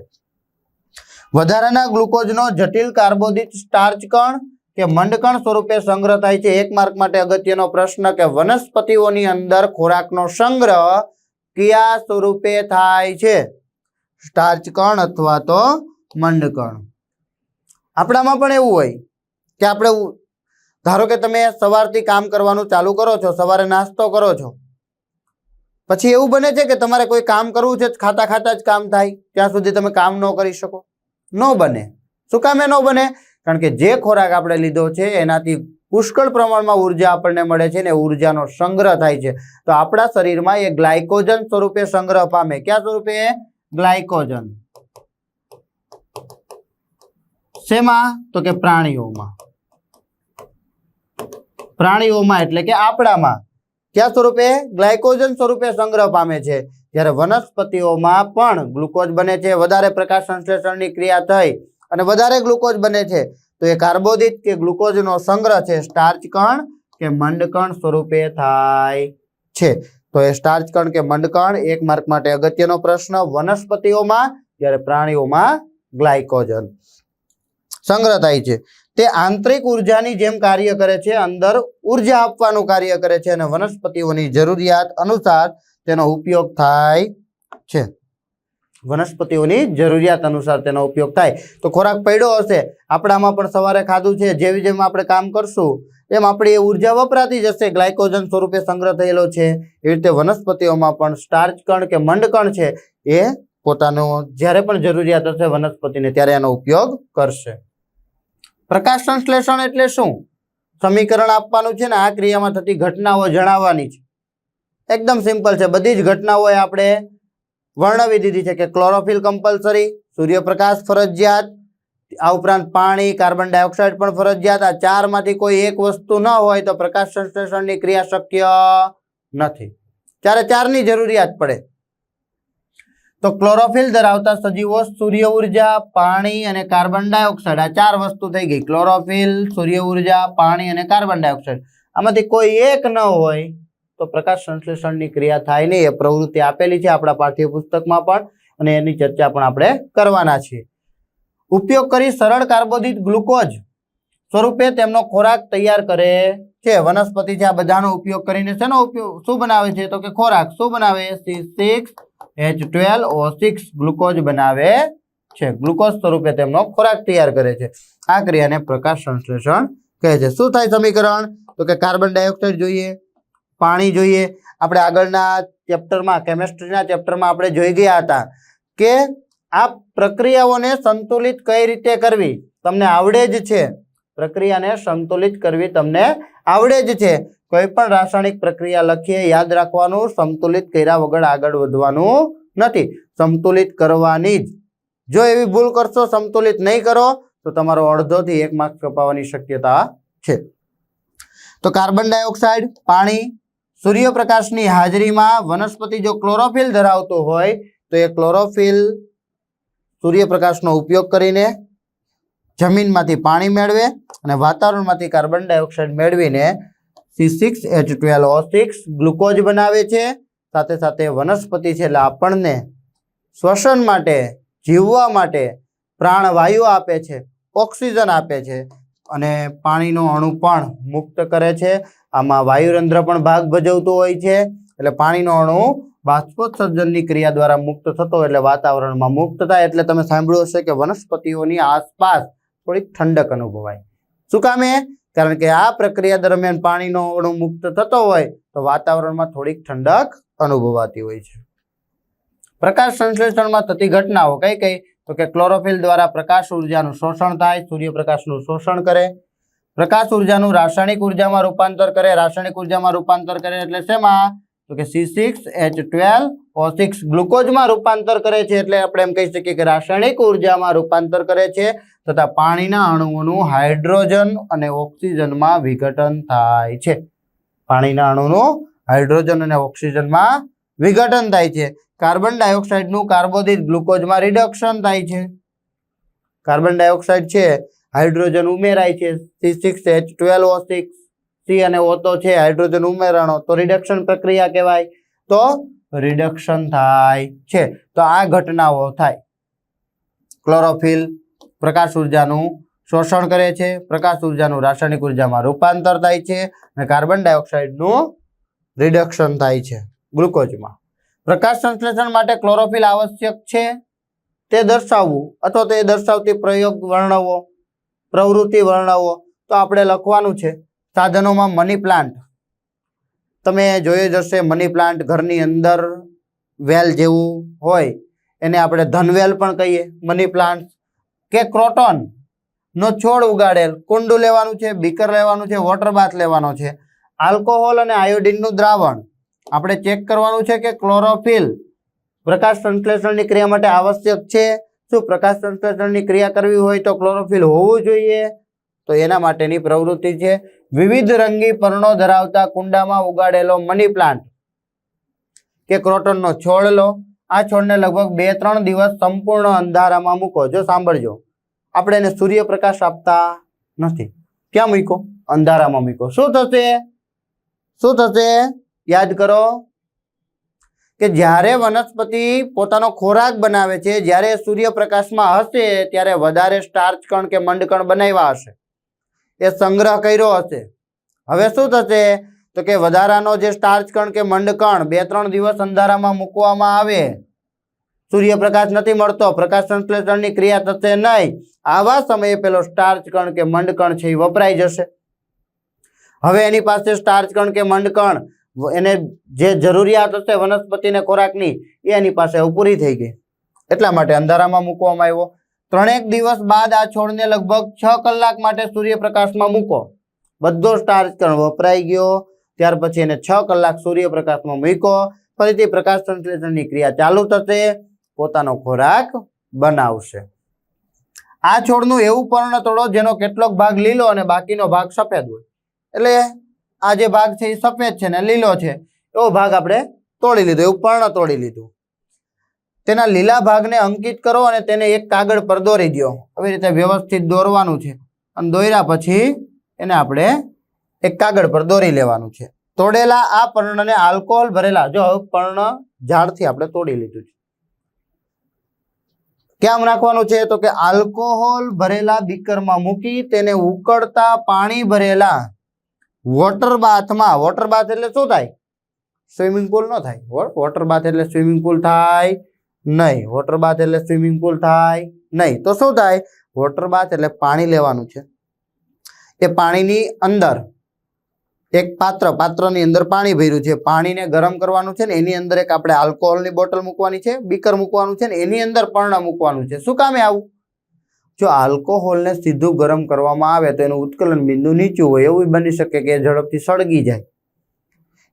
વધારાના ગ્લુકોઝનો જટિલ કાર્બોદિત સ્ટાર્ચ કણ કે મંડકણ સ્વરૂપે સંગ્રહ થાય છે. એક માર્ક માટે અગત્યનો પ્રશ્ન કે વનસ્પતિઓની અંદર ખોરાકનો સંગ્રહ કયા સ્વરૂપે થાય છે? સ્ટાર્ચ કણ અથવા તો મંડકણ. આપણામાં પણ એવું હોય કે આપણે ધારો કે તમે સવારથી કામ કરવાનું ચાલુ કરો છો, સવારે નાસ્તો કરો છો, પછી એવું બને છે કે તમારે કોઈ કામ કરવું છે, ખાતા ખાતા જ કામ થાય, ત્યાં સુધી તમે કામ ન કરી શકો? ન બને. શું કામ એ ન બને? કારણ કે જે ખોરાક આપણે લીધો છે એનાથી પુષ્કળ પ્રમાણમાં ઉર્જા આપણને મળે છે, ને ઉર્જાનો સંગ્રહ થાય છે. તો આપણા શરીરમાં એ ગ્લાયકોજન સ્વરૂપે સંગ્રહ પામે. ક્યાં સ્વરૂપે? ગ્લાયકોજન. શેમાં? તો કે પ્રાણીઓમાં. પ્રાણીઓમાં એટલે કે આપણામાં ક્યાં સ્વરૂપે? ગ્લાયકોજન સ્વરૂપે સંગ્રહ પામે છે. જ્યારે વનસ્પતિઓમાં પણ ગ્લુકોઝ બને છે, વધારે પ્રકાશ સંશ્લેષણની ક્રિયા થઈ અને વધારે ગ્લુકોઝ બને છે, તો એ કાર્બોદિત કે ગ્લુકોઝનો સંગ્રહ છે સ્ટાર્ચ કણ કે મંડકણ સ્વરૂપે થાય છે. તો એ સ્ટાર્ચ કણ કે મંડકણ એક માર્ક માટે અગત્યનો પ્રશ્ન. વનસ્પતિઓમાં, જ્યારે પ્રાણીઓમાં ગ્લાયકોજન સંગ્રહ થાય છે. તે આંતરિક ઉર્જાની જેમ કાર્ય કરે છે, અંદર ઉર્જા આપવાનું કાર્ય કરે છે, અને વનસ્પતિઓની જરૂરિયાત અનુસાર તેનો ઉપયોગ થાય છે. વનસ્પતિઓની જરૂરિયાત અનુસાર તેનો ઉપયોગ થાય. તો ખોરાક પડ્યો હશે, આપણામાં પણ સવારે ખાધું છે, જેવી જેમ આપણે કામ કરશું એમ આપણી ઉર્જા વપરાતી જશે, ગ્લાયકોજન સ્વરૂપે સંગ્રહ થયેલો છે. એ રીતે વનસ્પતિઓમાં પણ સ્ટાર્ચ કણ કે મંડકણ છે એ પોતાનો જ્યારે પણ જરૂરિયાત હશે વનસ્પતિને ત્યારે એનો ઉપયોગ કરશે. પ્રકાશ સંશ્લેષણ એટલે શું? સમીકરણ આપવાનું છે ને આ ક્રિયામાં થતી ઘટનાઓ જણાવવાની છે. એકદમ સિમ્પલ છે. બધી જ ઘટનાઓ આપણે વર્ણવી દીધી છે કે ક્લોરોફિલ કમ્પલસરી, સૂર્યપ્રકાશ ફરજિયાત, આ ઉપરાંત પાણી, કાર્બન ડાયોક્સાઇડ પણ ફરજિયાત. આ ચારમાંથી કોઈ એક વસ્તુ ન હોય તો પ્રકાશ સંશ્લેષણની ક્રિયા શક્ય નથી. ચારની જરૂરિયાત પડે. તો ક્લોરોફિલ ધરાવતા સજીવો સૂર્ય ઉર્જા, પાણી અને કાર્બન ડાયોક્સાઇડ, આ ચાર વસ્તુ થઈ ગઈ. ક્લોરોફિલ, સૂર્ય ઉર્જા, પાણી અને કાર્બન ડાયોક્સાઇડ, આમાંથી કોઈ એક ન હોય તો પ્રકાશ સંશ્લેષણની ક્રિયા થાય નહીં. એ પ્રવૃત્તિ આપેલી છે આપણા પાઠ્યપુસ્તકમાં પણ, અને એની ચર્ચા પણ આપણે કરવાના છીએ. ઉપયોગ કરી સરળ કાર્બોદિત ગ્લુકોઝ સ્વરૂપે તેમનો ખોરાક તૈયાર કરે છે. વનસ્પતિ છે આ બધાનો ઉપયોગ કરીને શેનો ઉપયોગ શું બનાવે છે? તો કે ખોરાક. શું બનાવે? C6H12O6 ગ્લુકોઝ બનાવે છે. ગ્લુકોઝ સ્વરૂપે તેમનો ખોરાક તૈયાર કરે છે. આ ક્રિયાને પ્રકાશ સંશ્લેષણ કહે છે. શું થાય સમીકરણ? તો કે કાર્બન ડાયોક્સાઇડ જોઈએ, પાણી જોઈએ. આપણે આગળના ચેપ્ટરમાં, કેમેસ્ટ્રીના ચેપ્ટરમાં આપણે જોઈ ગયા હતા કે આ પ્રક્રિયાઓને સંતુલિત કઈ રીતે કરવી તમને આવડે જ છે. પ્રક્રિયાને સંતુલિત કરવી તમને આવડે જ છે. કોઈ પણ રાસાયણિક પ્રક્રિયા લખીએ યાદ રાખવાનું, સંતુલિત કર્યા વગર આગળ વધવાનું નથી, સંતુલિત કરવાની જ. જો એવી ભૂલ કરશો, સંતુલિત નહીં કરો, તો તમારો અડધોથી 1 માર્ક કપાવવાની શક્યતા છે. તો કાર્બન ડાયોક્સાઇડ, પાણી, સૂર્યપ્રકાશની હાજરીમાં વનસ્પતિ જો ક્લોરોફિલ ધરાવતો હોય તો એ ક્લોરોફિલ સૂર્યપ્રકાશનો ઉપયોગ કરીને જમીનમાંથી પાણી મેળવે અને વાતાવરણમાંથી કાર્બન ડાયોક્સાઇડ મેળવીને C6H12O6 ગ્લુકોઝ બનાવે છે. સાથે સાથે વનસ્પતિ છે એટલે આપણને શ્વસન માટે, જીવવા માટે પ્રાણવાયુ આપે છે, ઓક્સિજન આપે છે અને પાણીનો અણુ પણ મુક્ત કરે છે. આમાં વાયુરંધ્ર પણ ભાગ ભજવતું હોય છે. એટલે પાણીનો અણુ બાષ્પોત્સર્જનની ક્રિયા દ્વારા મુક્ત થતો એટલે વાતાવરણમાં મુક્ત થાય. એટલે તમે સાંભળ્યું હશે કે વનસ્પતિઓની આસપાસ થોડીક ઠંડક અનુભવાય. શું કામે? કારણ કે આ પ્રક્રિયા દરમિયાન પાણીનો અણુ મુક્ત થતો હોય તો વાતાવરણમાં થોડીક ઠંડક અનુભવાતી હોય છે. પ્રકાશ સંશ્લેષણમાં થતી ઘટનાઓ કઈ કઈ? તો કે ક્લોરોફિલ દ્વારા પ્રકાશ ઉર્જાનું શોષણ થાય, સૂર્યપ્રકાશનું શોષણ કરે, પ્રકાશ ઉર્જાનું રાસાયણિક ઉર્જામાં રૂપાંતર કરે. રાસાયણિક ઉર્જામાં રૂપાંતર કરે એટલે શેમાં? તો કે C6H12O6 ગ્લુકોઝમાં રૂપાંતર કરે છે. એટલે આપણે એમ કહી શકીએ કે રાસાયણિક ઉર્જામાં રૂપાંતર કરે છે તથા પાણીના અણુઓનું હાઇડ્રોજન અને ઓક્સિજનમાં વિઘટન થાય છે. પાણીના અણુનું હાઇડ્રોજન અને ઓક્સિજનમાં વિઘટન થાય છે. કાર્બન ડાયોક્સાઇડનું કાર્બોદિત ગ્લુકોઝમાં રિડક્શન થાય છે. કાર્બન ડાયોક્સાઇડ છે, હાઇડ્રોજન ઉમેરાય છે, C6H12O6 C અને O તો છે, હાઇડ્રોજન ઉમેરાણો તો રિડક્શન પ્રક્રિયા કહેવાય. તો રિડક્શન થાય છે. તો આ ઘટનાઓ થાય. ક્લોરોફિલ પ્રકાશ ઉર્જાનું શોષણ કરે છે, પ્રકાશ ઉર્જાનું રાસાયણિક ઉર્જામાં રૂપાંતર થાય છે અને કાર્બન ડાયોક્સાઇડનું રિડક્શન થાય છે ગ્લુકોઝમાં. પ્રકાશ સંશ્લેષણ માટે ક્લોરોફિલ આવશ્યક છે તે દર્શાવવું અથવા તો એ દર્શાવતી પ્રયોગ વર્ણવો, પ્રવૃત્તિ વર્ણવો. તો આપણે લખવાનું છે સાધનોમાં મની પ્લાન્ટ. તમે જોયું જ હશે મની પ્લાન્ટ ઘરની અંદર વેલ જેવું હોય એને આપણે ધનવેલ પણ કહીએ. મની પ્લાન્ટ કે ક્રોટન નો છોડ ઉગાડેલ, કુંડું લેવાનું છે, બીકર લેવાનું છે, વોટર બાથ લેવાનો છે. આલ્કોહોલ અને આયોડિનનું દ્રાવણ આપણે ચેક કરવાનું છે કે ક્લોરોફિલ પ્રકાશ સંશ્લેષણની ક્રિયા માટે આવશ્યક છે. શું પ્રકાશ સંશ્લેષણની ક્રિયા કરવી હોય તો ક્લોરોફિલ હોવું જોઈએ? તો એના માટેની પ્રવૃત્તિ છે વિવિધ રંગી પર્ણો ધરાવતા કુંડામાં ઉગાડેલો મની પ્લાન્ટ કે ક્રોટનનો છોડ લો. આ છોડને લગભગ 2-3 દિવસ સંપૂર્ણ અંધારામાં મૂકો. જો સાંભળજો, આપણે એને સૂર્યપ્રકાશ આપતા નથી. ક્યાં મૂકો? અંધારામાં મૂકો. શું થશે? શું થશે? યાદ કરો કે જ્યારે વનસ્પતિ પોતાનો ખોરાક બનાવે છે, જ્યારે સૂર્યપ્રકાશમાં હશે ત્યારે વધારે સ્ટાર્ચ કણ કે મંડકણ બનાવ્યા હશે, એ સંગ્રહ કર્યો હશે. હવે શું થશે? તો કે વધારાનો જે સ્ટાર્ચ કણ કે મંડકણ 2-3 દિવસ અંધારામાં મૂકવામાં આવે, સૂર્યપ્રકાશ નથી મળતો, પ્રકાશ સંશ્લેષણની ક્રિયા થશે નહીં. આવા સમયે પેલો સ્ટાર્ચ કણ કે મંડકણ છે એ વપરાઈ જશે. હવે એની પાસે સ્ટાર્ચ કણ કે મંડકણ એને જે જરૂરિયાત હશે વનસ્પતિને ખોરાકની એ એની પાસે પૂરી થઈ ગઈ. એટલા માટે અંધારામાં મૂકવામાં આવ્યો. 3 દિવસ બાદ આ છોડને લગભગ 6 કલાક માટે સૂર્યપ્રકાશમાં મૂકો. બધો સ્ટાર્ચ કણ વપરાઈ ગયો. ત્યાર પછી એને 6 કલાક સૂર્યપ્રકાશમાં મૂકો. ફરીથી પ્રકાશ સંશ્લેષણની ક્રિયા ચાલુ થશે, પોતાનો ખોરાક બનાવશે. આ છોડનું એવું પર્ણ તોડો જેનો કેટલોક ભાગ લીલો અને બાકીનો ભાગ સફેદ હોય. એટલે આ જે ભાગ છે એ સફેદ છે ને લીલો છે, એવો ભાગ આપણે તોડી લીધો, એવું પર્ણ તોડી લીધું. તેના લીલા ભાગને અંકિત કરો અને તેને એક કાગળ પર દોરી દો. આવી રીતે વ્યવસ્થિત દોરવાનું છે અને દોર્યા પછી એને આપણે એક કાગળ પર દોરી લેવાનું છે. તોડેલા આ પર્ણને આલ્કોહોલ ભરેલા, જો પર્ણ ઝાડથી આપણે તોડી લીધું છે, ક્યાં નાખવાનું છે? તો કે આલ્કોહોલ ભરેલા બીકરમાં મૂકી તેને ઉકળતા પાણી ભરેલા વોટર બાથમાં. વોટર બાથ એટલે શું થાય? સ્વિમિંગ પુલ ન થાય. વોટર બાથ એટલે સ્વિમિંગ પુલ થાય નહીં. વોટર બાથ એટલે સ્વિમિંગ પુલ થાય નહીં. તો શું થાય? વોટર બાથ એટલે પાણી લેવાનું છે. એ પાણીની અંદર એક પાત્રની અંદર પાણી ભર્યું છે. પાણીને ગરમ કરવાનું છે ને એની અંદર એક આપણે આલ્કોહોલની બોટલ મૂકવાની છે, બીકર મૂકવાનું છે ને એની અંદર પર્ણ મૂકવાનું છે. શું કામે આવું? જો આલ્કોહોલને સીધું ગરમ કરવામાં આવે તો એનું ઉત્કલન બિંદુ નીચું હોય, એવું બની શકે કે ઝડપથી સળગી જાય.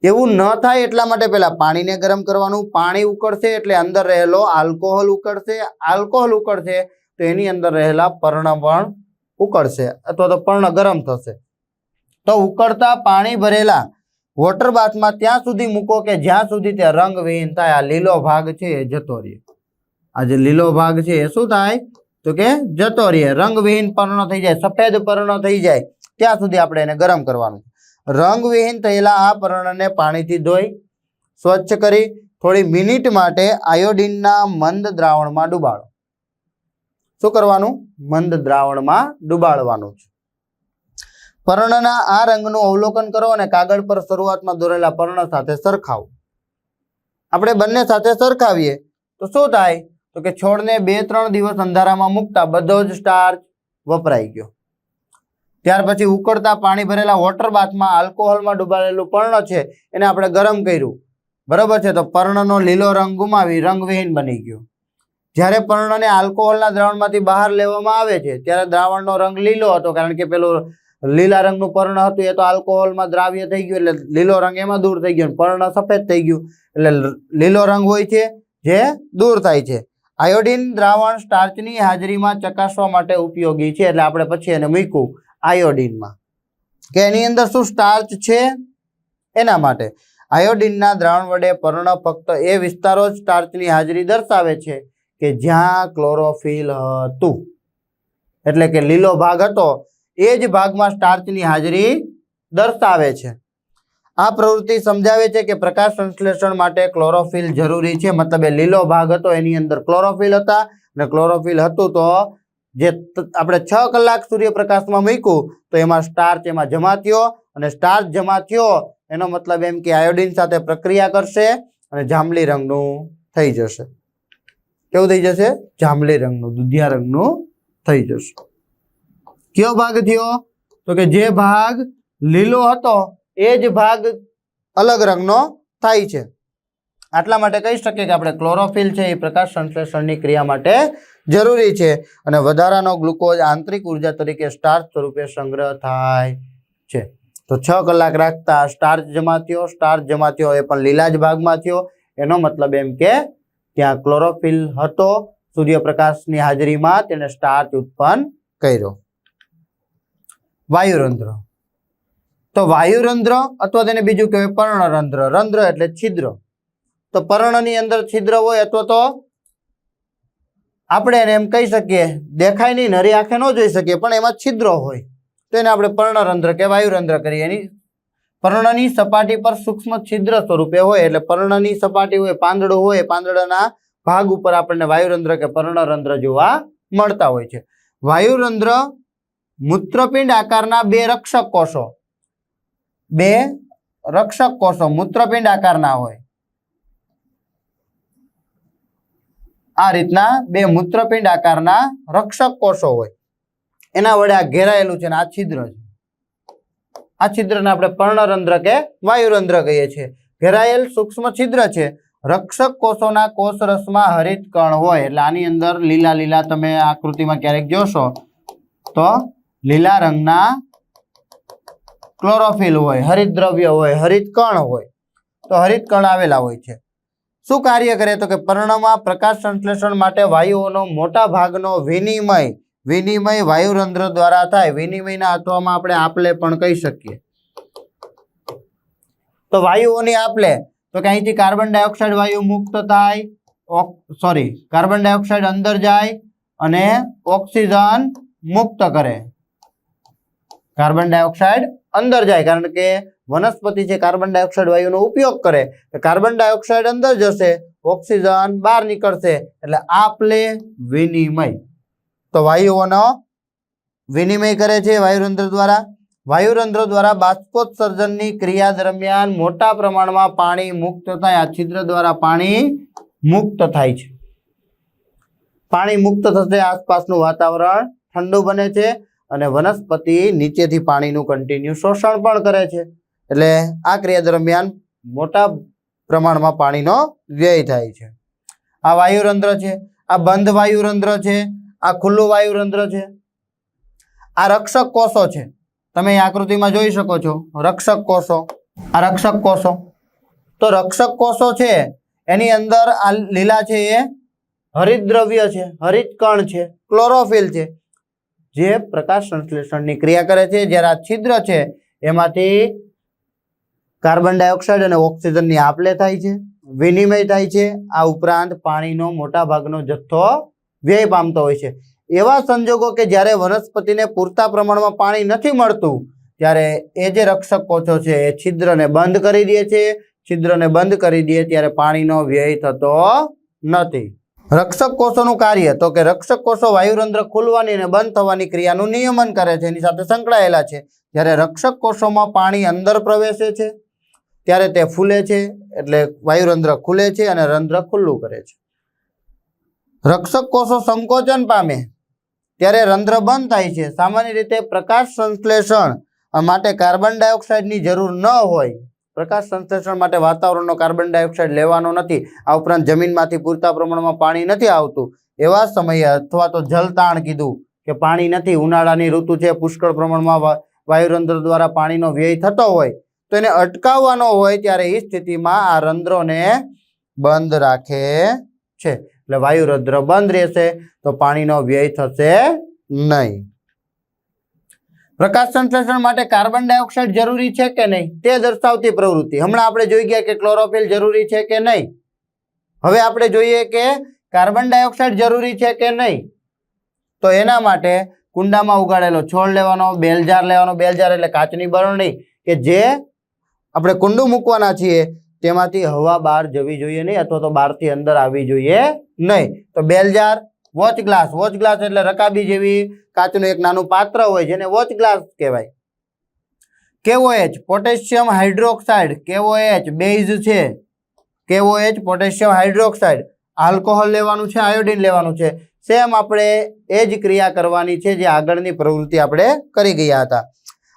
એવું ન થાય એટલા માટે પહેલા પાણીને ગરમ કરવાનું. પાણી ઉકળશે એટલે અંદર રહેલો આલ્કોહોલ ઉકળશે. આલ્કોહોલ ઉકળશે તો એની અંદર રહેલા પર્ણ પણ ઉકળશે અથવા તો પર્ણ ગરમ થશે. તો ઉકળતા પાણી ભરેલા વોટર બાથમાં ત્યાં સુધી મૂકો કે જ્યાં સુધી તે રંગવિહીન થાય. આ લીલો ભાગ છે એ જતો રહે. આ જે લીલો ભાગ છે એ શું થાય તો કે જતો રહે, રંગવિહીન પર્ણ થઈ જાય, સફેદ પર્ણ થઈ જાય ત્યાં સુધી આપણે એને ગરમ કરવાનું. રંગવિહીન થયેલા આ પર્ણને પાણીથી ધોઈ સ્વચ્છ કરી થોડી મિનિટ માટે આયોડિનના મંદ દ્રાવણમાં ડુબાડો. શું કરવાનું? મંદ દ્રાવણમાં ડુબાડવાનું છે. પર્ણના આ રંગનું અવલોકન કરો અને કાગળ પર શરૂઆતમાં દોરેલા પર્ણ સાથે સરખાવો. આપણે બંને સાથે સરખાવીએ તો શું થાય તો કે છોડને 2-3 દિવસ અંધારામાં મૂકતા બધો જ સ્ટાર્ચ વપરાઈ ગયો. ત્યાર પછી ઉકળતા પાણી ભરેલા વોટર બાથમાં આલ્કોહોલમાં ડૂબાડેલું પર્ણ છે એને આપણે ગરમ કર્યું, બરોબર છે, તો પર્ણનો લીલો રંગ ગુમાવી રંગવિહીન બની ગયો. જ્યારે પર્ણને આલ્કોહોલના દ્રાવણમાંથી બહાર લેવામાં આવે છે ત્યારે દ્રાવણનો રંગ લીલો હતો, કારણ કે પેલું લીલા રંગનું પર્ણ હતું એ તો આલ્કોહોલમાં દ્રાવ્ય થઈ ગયું એટલે લીલો રંગ એમાં દૂર થઈ ગયો, પર્ણ સફેદ થઈ ગયું એટલે લીલો રંગ હોય છે જે દૂર થાય છે. આયોડિન દ્રાવણ સ્ટાર્ચની હાજરીમાં ચકાસવા માટે ઉપયોગી છે, એટલે આપણે પછી એને મૂક્યું આયોડિનમાં કે એની અંદર શું સ્ટાર્ચ છે એના માટે. આયોડિનના દ્રાવણ વડે પર્ણ ફક્ત એ વિસ્તારો જ સ્ટાર્ચની હાજરી દર્શાવે છે કે જ્યાં ક્લોરોફિલ હતું, એટલે કે લીલો ભાગ હતો એ જ ભાગમાં સ્ટાર્ચની હાજરી દર્શાવે છે. આ પ્રવૃત્તિ સમજાવે છે કે પ્રકાશ સંશ્લેષણ માટે ક્લોરોફિલ જરૂરી છે. મતલબ એ લીલો ભાગ હતો એની અંદર ક્લોરોફિલ હતા, અને ક્લોરોફિલ હતું તો જે આપણે 6 કલાક સૂર્યપ્રકાશમાં મૂક્યું તો એમાં સ્ટાર્ચ એમાં જમા થયો, અને સ્ટાર્ચ જમા થયો એનો મતલબ એમ કે આયોડિન સાથે પ્રક્રિયા કરશે અને જાંબલી રંગનું થઈ જશે. કેવું થઈ જશે? જાંબલી રંગનું, દુધિયા રંગનું થઈ જશે. કયો ભાગ થયો તો કે જે ભાગ લીલો હતો એ જ ભાગ અલગ રંગનો થાય છે. આટલા માટે કહી શકીએ કે આપણે ક્લોરોફિલ છે એ પ્રકાશ સંશ્લેષણની ક્રિયા માટે જરૂરી છે, અને વધારાનો ગ્લુકોઝ આંતરિક ઉર્જા તરીકે સ્ટાર્ચ સ્વરૂપે સંગ્રહ થાય છે. તો 6 કલાક રાખતા સ્ટાર્ચ જમા થયો, સ્ટાર્ચ જમા થયો એ પણ લીલા જ ભાગમાં થયો. એનો મતલબ એમ કે ત્યાં ક્લોરોફિલ હતો, સૂર્યપ્રકાશની હાજરીમાં તેને સ્ટાર્ચ ઉત્પન્ન કર્યો. વાયુરંધ્ર. તો વાયુરંધ્ર અથવા તેને બીજું કહેવાય પર્ણરંધ્ર. રંધ્ર એટલે છિદ્ર. તો પર્ણની અંદર છિદ્ર હોય અથવા તો આપણે એને એમ કહી શકીએ દેખાય નહીં, નરી આંખે ન જોઈ શકીએ પણ એમાં છિદ્રો હોય તો એને આપણે પર્ણરંધ્ર કે વાયુરંધ્ર કરીએ. એની પર્ણની સપાટી પર સૂક્ષ્મ છિદ્ર સ્વરૂપે હોય, એટલે પર્ણની સપાટી હોય, પાંદડું હોય, પાંદડાના ભાગ ઉપર આપણને વાયુરંધ્ર કે પર્ણરંધ્ર જોવા મળતા હોય છે. વાયુરંધ્ર મૂત્રપિંડ આકારના 2 રક્ષક કોષો મૂત્રપિંડ આકારના હોય. આ રીતના 2 મૂત્રપિંડ આકારના રક્ષક કોષો હોય, એના વડે આ ઘેરાયેલું છે, આ છિદ્ર છે. આ છિદ્રને આપણે પર્ણરંધ્ર કે વાયુરંધ્ર કહીએ છીએ. ઘેરાયેલ સૂક્ષ્મ છિદ્ર છે. રક્ષક કોષોના કોષરસમાં હરિત કણ હોય, એટલે આની અંદર લીલા લીલા તમે આકૃતિમાં ક્યારેક જોશો તો લીલા રંગના ક્લોરોફિલ હોય, હરિત દ્રવ્ય હોય, હરિત કણ હોય. તો હરિત કણ આવેલા હોય છે. શું કાર્ય કરે તો કે પર્ણમાં પ્રકાશ સંશ્લેષણ માટે વાયુઓનો મોટા ભાગનો વિનિમય વાયુરંધ્ર દ્વારા થાય. વિનિમયના અર્થમાં આપણે આપલે પણ કહી શકીએ. તો વાયુઓની આપલે તો કે અહીંથી કાર્બન ડાયોક્સાઇડ વાયુ મુક્ત થાય, કાર્બન ડાયોક્સાઇડ અંદર જાય અને ઓક્સિજન મુક્ત કરે. કાર્બન ડાયોક્સાઇડ અંદર જાય કારણ કે વનસ્પતિ છે કાર્બન ડાયોક્સાઇડ વાયુનો ઉપયોગ કરે, કાર્બન ડાયોક્સાઇડ અંદર જશે, ઓક્સિજન બહાર નીકળશે, એટલે આપલે વિનિમય. તો વાયુઓનો વિનિમય કરે છે વાયુરંધ્ર દ્વારા. વાયુરંધ્ર દ્વારા બાષ્પોત્સર્જનની ક્રિયા દરમિયાન મોટા પ્રમાણમાં પાણી મુક્ત થાય. આ છિદ્ર દ્વારા પાણી મુક્ત થાય છે. પાણી મુક્ત થશે, આસપાસનું વાતાવરણ ઠંડુ બને છે અને વનસ્પતિ નીચેથી પાણીનું કન્ટિન્યુ શોષણ પણ કરે છે. એટલે આ ક્રિયા દરમિયાન મોટા પ્રમાણમાં પાણીનો વ્યય થાય છે. આ વાયુરંધ્ર છે. આ બંધ વાયુરંધ્ર છે. આ ખુલ્લું વાયુરંધ્ર છે, આ રક્ષક કોષો છે, તમે અહીં આકૃતિમાં જોઈ શકો છો રક્ષક કોષો, આ રક્ષક કોષો. તો રક્ષક કોષો છે એની અંદર આ લીલા છે એ હરિત દ્રવ્ય છે, હરિત કણ છે, ક્લોરોફિલ છે, જે પ્રકાશ સંશ્લેષણની ક્રિયા કરે છે. જ્યારે આ છિદ્ર છે એમાંથી કાર્બન ડાયોક્સાઇડ અને ઓક્સિજનની આપ-લે થાય છે, વિનિમય થાય છે. આ ઉપરાંત પાણીનો મોટા ભાગનો જથ્થો વ્યય પામતો હોય છે. એવા સંજોગો કે જ્યારે વનસ્પતિને પૂરતા પ્રમાણમાં પાણી નથી મળતું ત્યારે એ જે રક્ષક કોષો છે એ છિદ્રને બંધ કરી દે છે. છિદ્રને બંધ કરી દે ત્યારે પાણીનો વ્યય થતો નથી. રક્ષક કોષોનું કાર્ય તો કે રક્ષક કોષો વાયુરંધ્ર ખુલવાની અને બંધ થવાની ક્રિયાનું નિયમન કરે છે, એની સાથે સંકળાયેલા છે. જ્યારે રક્ષક કોષોમાં પાણી અંદર પ્રવેશે છે ત્યારે તે ફૂલે છે, એટલે વાયુરંધ્ર ખુલે છે અને રંધ્ર ખુલ્લું કરે છે. રક્ષક કોષો સંકોચન પામે ત્યારે રંધ્ર બંધ થાય છે. સામાન્ય રીતે પ્રકાશ સંશ્લેષણ માટે કાર્બન ડાયોક્સાઇડની જરૂર ન હોય. પ્રકાશ સંશ્લેષણ માટે વાતાવરણનો કાર્બન ડાયોક્સાઇડ લેવાનો નથી. આ ઉપરાંત જમીનમાંથી પૂરતા પ્રમાણમાં પાણી નથી આવતું એવા સમયે, અથવા તો જલતાણ કીધું કે પાણી નથી, ઉનાળાની ઋતુ છે, પુષ્કળ પ્રમાણમાં વાયુરંધ્ર દ્વારા પાણીનો વ્યય થતો હોય તો એને અટકાવવાનો હોય ત્યારે એ સ્થિતિમાં આ રંધ્રોને બંધ રાખે છે. એટલે વાયુરંધ્ર બંધ રહેશે તો પાણીનો વ્યય થશે નહીં. પ્રકાશ સંશ્લેષણ માટે કાર્બન ડાયોક્સાઇડ જરૂરી છે કે નહીં તે દર્શાવતી પ્રવૃત્તિ. હમણાં આપણે જોઈ ગયા કે ક્લોરોફિલ જરૂરી છે કે નહીં. હવે આપણે જોઈએ કે કાર્બન ડાયોક્સાઇડ જરૂરી છે કે નહીં. તો એના માટે કુંડામાં ઉગાડેલો છોડ લેવાનો, બેલજાર લેવાનો. બેલજાર એટલે કાચની બરણી કે જે આપણે કુંડું મૂકવાના છીએ તેમાંથી હવા બહાર જવી જોઈએ નહીં, અથવા તો બહારથી અંદર આવી જોઈએ નહીં. તો બેલજાર, વોચ ગ્લાસ. વોચ ગ્લાસ એટલે રકાબી જેવી કાચનું એક નાનું પાત્ર હોય જેને વોચ ગ્લાસ કહેવાય. KOH potassium hydroxide, KOH base છે, KOH પોટેશિયમ હાઇડ્રોક્સાઇડ. આલ્કોહોલ લેવાનું છે, આયોડિન લેવાનું છે. સેમ આપણે એ જ ક્રિયા કરવાની છે જે આગળની પ્રવૃત્તિ આપણે કરી ગયા હતા.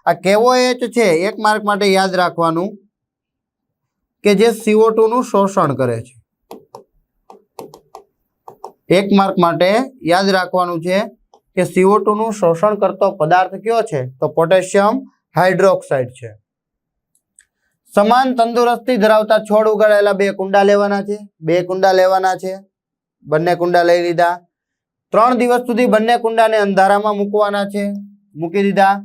આ KOH છે એક માર્ક માટે યાદ રાખવાનું કે જે CO2 નું શોષણ કરે છે. એક માર્ક માટે યાદ રાખવાનું છે કે CO2 નું શોષણ કરતો પદાર્થ કયો છે તો પોટેશિયમ હાઇડ્રોક્સાઇડ છે. સમાન તંદુરસ્તી ધરાવતા છોડ ઉગાડેલા 2 કુંડા લેવાના છે. 2 કુંડા લેવાના છે. બંને કુંડા લઈ લીધા. 3 દિવસ સુધી બંને કુંડાને અંધારામાં મૂકવાના છે. મૂકી દીધા.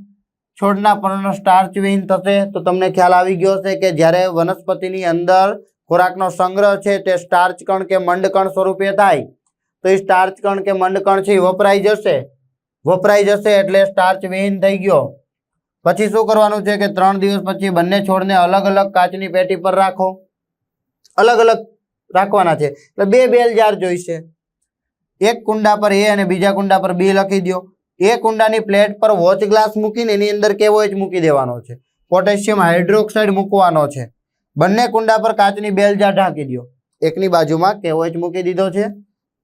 છોડના પર્ણ સ્ટાર્ચ વિહીન થશે. તો તમને ખ્યાલ આવી ગયો હશે કે જ્યારે વનસ્પતિની અંદર ખોરાકનો સંગ્રહ છે તે સ્ટાર્ચ કણ કે મંડકણ સ્વરૂપે થાય તો એ સ્ટાર્ચ કણ કે મંડકણ છે એ વપરાઈ જશે. વપરાઈ જશે એટલે સ્ટાર્ચ વિહીન થઈ ગયો. પછી શું કરવાનું છે કે 3 દિવસ પછી બંને છોડને અલગ અલગ કાચની પેટી પર રાખો. અલગ અલગ રાખવાના છે. એટલે 2 બેલ જાર જોઈશે. એક કુંડા પર A અને બીજા કુંડા પર B લખી દો. એ કુંડાની પ્લેટ પર વોચ ગ્લાસ મૂકીને એની અંદર KOH મૂકી દેવાનો છે. પોટેશિયમ હાઇડ્રોક્સાઇડ મૂકવાનો છે. બંને કુંડા પર કાચની બેલજાર ઢાંકી દો. એકની બાજુમાં KOH મૂકી દીધો છે,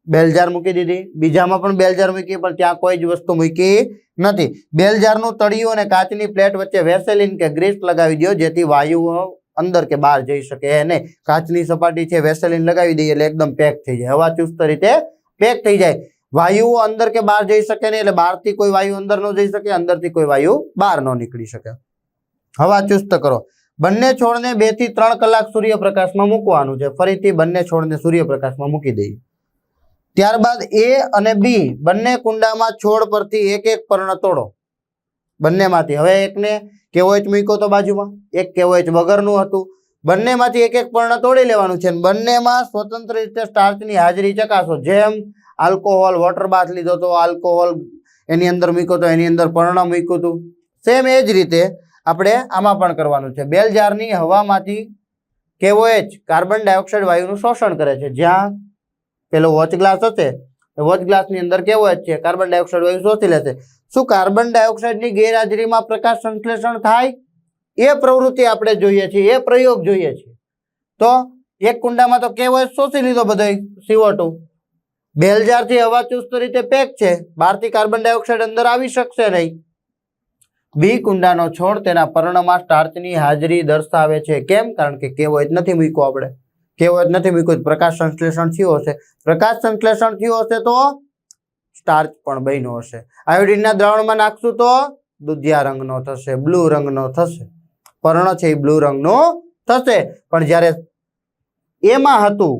બેલજાર મૂકી દીધી. બીજામાં પણ બેલજાર મૂકી, પણ ત્યાં કોઈ જ વસ્તુ મૂકી નથી. બેલજારનું તળિયું અને કાચની પ્લેટ વચ્ચે વેસેલિન કે ગ્રીસ લગાવી દો જેથી વાયુઓ અંદર કે બહાર જઈ શકે નહીં. કાચની સપાટી છે વેસેલિન લગાવી દઈએ એટલે એકદમ પેક થઈ જાય, હવા ચુસ્ત રીતે પેક થઈ જાય. વાયુઓ અંદર કે બહાર જઈ શકે નહીં, એટલે બહારથી કોઈ વાયુ અંદર ન જઈ શકે, અંદરથી કોઈ વાયુ બહાર ન નીકળી શકે. હવા ચુસ્ત કરો. બંને છોડને 2 થી 3 કલાક સૂર્યપ્રકાશમાં મૂકવાનું છે. ફરીથી બંને છોડને સૂર્યપ્રકાશમાં મૂકી દઈએ. ત્યારબાદ A અને B બંને કુંડામાં છોડ પરથી એક એક પર્ણ તોડો. બંનેમાંથી. હવે એકને KOH મૂક્યો તો બાજુમાં, એક KOH વગરનું હતું. બંનેમાંથી એક એક પર્ણ તોડી લેવાનું છે. બંનેમાં સ્વતંત્ર રીતે સ્ટાર્ચની હાજરી ચકાસો. જેમ આલ્કોહોલ, વોટર બાથ લીધો તો આલ્કોહોલ એની અંદર મૂક્યો તો એની અંદર પર્ણ મૂક્યું હતું, સેમ એ જ રીતે આપણે આમાં પણ કરવાનું છે. બેલ જારની હવામાંથી KOH કાર્બન ડાયોક્સાઇડ વાયુનું શોષણ કરે છે. જ્યાં પેલો વોચ ગ્લાસ હશે, વોચ ગ્લાસની અંદર KOH છે, કાર્બન ડાયોક્સાઇડ વાયુ શોષી લેશે. શું કાર્બન ડાયોક્સાઇડની ગેરહાજરીમાં પ્રકાશ સંશ્લેષણ થાય? એ પ્રવૃત્તિ આપણે જોઈએ છીએ, એ પ્રયોગ જોઈએ છીએ. તો એક કુંડામાં તો KOH શોષી લીધો બધો CO2. બેલજારથી હવા ચુસ્ત રીતે પેક છે, બહારથી કાર્બન ડાયોક્સાઇડ અંદર આવી શકશે નહીં. B કુંડાનો છોડ તેના પર્ણમાં સ્ટાર્ચની હાજરી દર્શાવે છે. કેમ? કારણ કે KOH નથી મૂક્યો. આપણે KOH નથી મૂક્યો, પ્રકાશ સંશ્લેષણ થયું હશે. પ્રકાશ સંશ્લેષણ થયું હશે તો સ્ટાર્ચ પણ બન્યો હશે. આયોડિનના દ્રાવણમાં નાખશું તો દુધિયા રંગનો થશે, બ્લુ રંગનો થશે. પર્ણ છે એ બ્લુ રંગનું થશે. પણ જ્યારે એમાં હતું,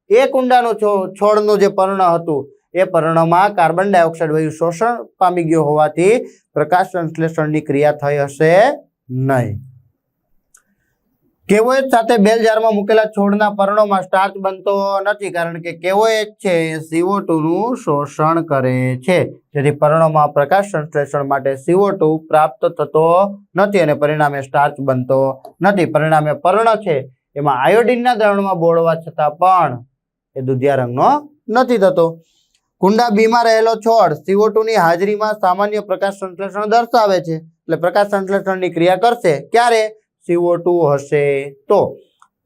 એ કુંડાનું છોડનું જે પર્ણ હતું એ પર્ણમાં કાર્બન ડાયોક્સાઇડ વાયુ શોષણ પામી ગયો હોવાથી પ્રકાશ સંશ્લેષણની ક્રિયા થઈ હશે નહીં. કેવોએચ સાથે બેલ જારમાં મૂકેલા છોડના પર્ણોમાં સ્ટાર્ચ બનતો નથી, કારણ કે કેવોએચ છે એ CO2 નું શોષણ કરે છે, જેથી પર્ણોમાં પ્રકાશ સંશ્લેષણ માટે CO2 પ્રાપ્ત થતો નથી અને પરિણામે સ્ટાર્ચ બનતો નથી. પરિણામે પર્ણ છે એમાં આયોડિનના દ્રાવણમાં બોળવા છતાં પણ એ દુધિયા રંગનો નથી થતો. કુંડા બીમાં રહેલો છોડ CO2 ની હાજરીમાં સામાન્ય પ્રકાશ સંશ્લેષણ દર્શાવે છે, એટલે પ્રકાશ સંશ્લેષણની ક્રિયા કરશે ક્યારે? CO2 હશે તો.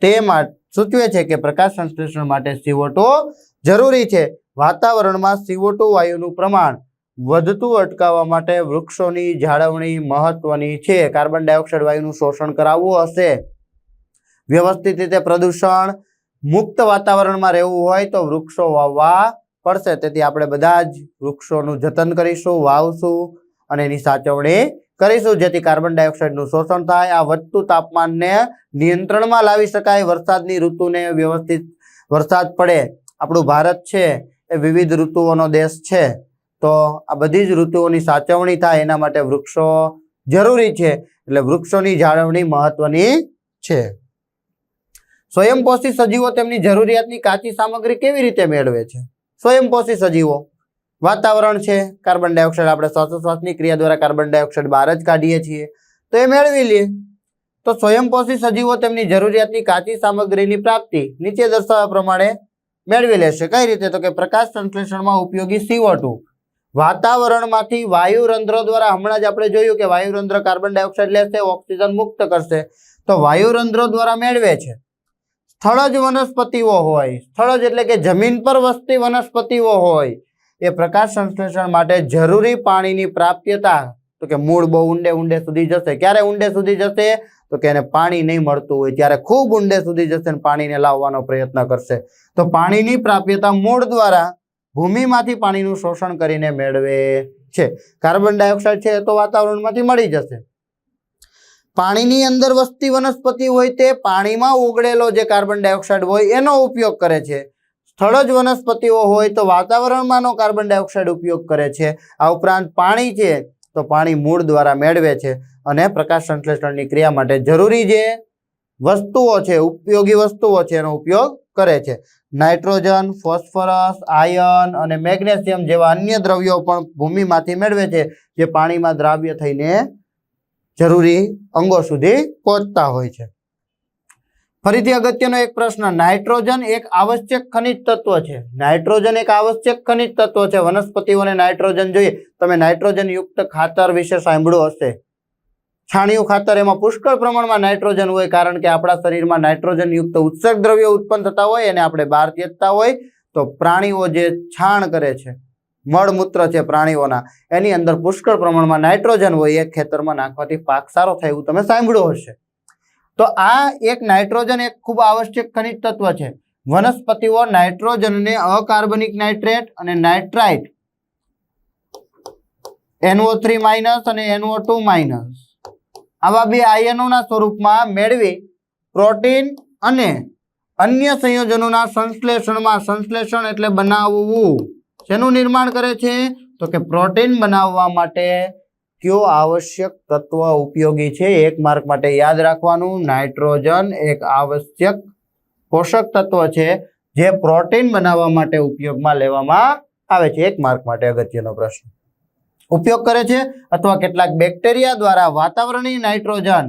તેમાં સૂચવે છે કે પ્રકાશ સંશ્લેષણ માટે CO2 જરૂરી છે. વાતાવરણમાં CO2 વાયુનું પ્રમાણ વધતું અટકાવવા માટે વૃક્ષોની જાળવણી મહત્વની છે. કાર્બન ડાયોક્સાઇડ વાયુનું શોષણ કરાવવું હશે, વ્યવસ્થિત રીતે પ્રદૂષણ મુક્ત વાતાવરણમાં રહેવું હોય તો વૃક્ષો વાવવા પડશે. તેથી આપણે બધા જ વૃક્ષોનું જતન કરીશું, વાવશું અને એની સાચવણી કરીશું, જેથી કાર્બન ડાયોક્સાઇડનું શોષણ થાય. આ વધતું તાપમાનને નિયંત્રણમાં લાવી શકાય. વરસાદની ઋતુને વ્યવસ્થિત વરસાદ પડે. આપણું ભારત છે એ વિવિધ ઋતુઓનો દેશ છે, તો આ બધી જ ઋતુઓની સાચવણી થાય એના માટે વૃક્ષો જરૂરી છે. એટલે વૃક્ષોની જાળવણી મહત્વની છે. સ્વયંપોષી સજીવો તેમની જરૂરિયાતની કાચી સામગ્રી કેવી રીતે મેળવે છે? સ્વયંપોષી સજીવો, વાતાવરણ છે, કાર્બન ડાયોક્સાઇડ આપણે શ્વાસોશ્વાસની ક્રિયા દ્વારા કાર્બન ડાયોક્સાઇડ બહાર જ કાઢીએ છીએ, તો એ મેળવી લે. તો સ્વયંપોષી સજીવો તેમની જરૂરિયાતની કાચી સામગ્રીની પ્રાપ્તિ નીચે દર્શાવ્યા પ્રમાણે મેળવી લેશે. કઈ રીતે? તો કે પ્રકાશ સંશ્લેષણમાં ઉપયોગી CO2 વાતાવરણમાંથી વાયુરંધ્રો દ્વારા, હમણાં જ આપણે જોયું કે વાયુરંધ્ર કાર્બન ડાયોક્સાઇડ લેશે, ઓક્સિજન મુક્ત કરશે, તો વાયુરંધ્રો દ્વારા મેળવે છે. સ્થળજ વનસ્પતિઓ હોય, સ્થળજ એટલે કે જમીન પર વસતી વનસ્પતિઓ હોય, એ પ્રકાશ સંશ્લેષણ માટે જરૂરી પાણીની પ્રાપ્યતા, તો કે મૂળ બહુ ઊંડે સુધી જશે. ક્યારે ઊંડે સુધી જશે? તો કે એને પાણી નહીં મળતું હોય ત્યારે ખૂબ ઊંડે સુધી જશે અને પાણીને લાવવાનો પ્રયત્ન કરશે. તો પાણીની પ્રાપ્યતા મૂળ દ્વારા ભૂમિમાંથી પાણીનું શોષણ કરીને મેળવે છે. કાર્બન ડાયોક્સાઇડ છે તો વાતાવરણમાંથી મળી જશે. પાણીની અંદર વસતી વનસ્પતિ હોય તે પાણીમાં ઓગળેલો જે કાર્બન ડાયોક્સાઇડ હોય એનો ઉપયોગ કરે છે. સ્થળજ વનસ્પતિઓ હોય તો વાતાવરણમાંનો કાર્બન ડાયોક્સાઇડ ઉપયોગ કરે છે. આ ઉપરાંત પાણી છે તો પાણી મૂળ દ્વારા મેળવે છે અને પ્રકાશ સંશ્લેષણની ક્રિયા માટે જરૂરી જે વસ્તુઓ છે, ઉપયોગી વસ્તુઓ છે, એનો ઉપયોગ કરે છે. નાઇટ્રોજન, ફોસ્ફરસ, આયર્ન અને મેગ્નેશિયમ જેવા અન્ય દ્રવ્યો પણ ભૂમિમાંથી મેળવે છે, જે પાણીમાં દ્રાવ્ય થઈને જરૂરી અંગો સુધી પહોંચતા હોય છે. ફરીથી અગત્યનો એક પ્રશ્ન, નાઇટ્રોજન એક આવશ્યક ખનિજ તત્વ છે. નાઇટ્રોજન એક આવશ્યક ખનિજ તત્વ છે. વનસ્પતિઓને નાઇટ્રોજન જોઈએ. તમે નાઇટ્રોજન યુક્ત ખાતર વિશે સાંભળ્યું હશે. છાણિયું ખાતર, એમાં પુષ્કળ પ્રમાણમાં નાઇટ્રોજન હોય, કારણ કે આપણા શરીરમાં નાઇટ્રોજન યુક્ત ઉત્સર્ગ દ્રવ્યો ઉત્પન્ન થતા હોય અને આપણે બહાર ત્યજતા હોય, તો પ્રાણીઓ જે છાણ કરે છે, મળમૂત્ર છે પ્રાણીઓના, એની અંદર પુષ્કળ પ્રમાણમાં નાઇટ્રોજન હોય. એ ખેતરમાં નાખવાથી પાક સારો થાય એવું તમે સાંભળ્યું હશે. તો આ એક નાઇટ્રોજન એક ખૂબ આવશ્યક ખનિજ તત્વ છે. વનસ્પતિઓ નાઇટ્રોજનને અકાર્બનિક નાઇટ્રેટ અને નાઇટ્રાઇટ NO3- અને NO2- આવા બે આયનોના સ્વરૂપમાં મેળવી પ્રોટીન અને અન્ય સંયોજનોના સંશ્લેષણ એટલે બનાવવું, શેનું નિર્માણ કરે છે? તો કે પ્રોટીન બનાવવા માટે કયો આવશ્યક તત્વ ઉપયોગી છે? એક માર્ક માટે યાદ રાખવાનું, નાઇટ્રોજન એક આવશ્યક પોષક તત્વ છે જે પ્રોટીન બનાવવા માટે ઉપયોગમાં લેવામાં આવે છે. એક માર્ક માટે અગત્યનો પ્રશ્ન. ઉપયોગ કરે છે અથવા કેટલાક બેક્ટેરિયા દ્વારા વાતાવરણીય નાઇટ્રોજન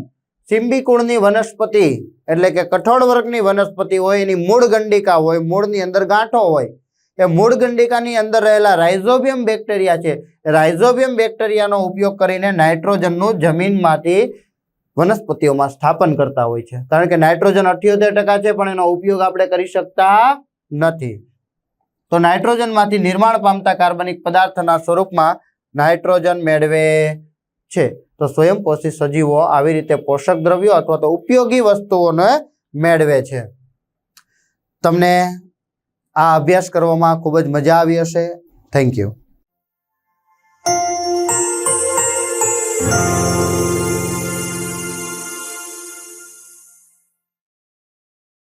સિમ્બી કુળની વનસ્પતિ એટલે કે કઠોળ વર્ગની વનસ્પતિ હોય, એની મૂળ ગંડિકા હોય, મૂળની અંદર ગાંઠો હોય, એ મૂળ ગંડિકાની અંદર રહેલા રાઇઝોબિયમ બેક્ટેરિયા છે, રાઇઝોબિયમ બેક્ટેરિયાનો ઉપયોગ કરીને નાઇટ્રોજનનું જમીનમાંથી વનસ્પતિઓમાં સ્થાપન કરતા હોય છે. કારણ કે નાઇટ્રોજન 78% છે, પણ એનો ઉપયોગ આપણે કરી શકતા નથી. તો નાઇટ્રોજનમાંથી નિર્માણ પામતા કાર્બનિક પદાર્થના સ્વરૂપમાં નાઇટ્રોજન મેળવે છે. તો સ્વયંપોષી સજીવો આવી રીતે પોષક દ્રવ્યો અથવા તો ઉપયોગી વસ્તુઓને મેળવે છે. તમને આ અભ્યાસ કરવામાં ખૂબ જ મજા આવી હશે. Thank you.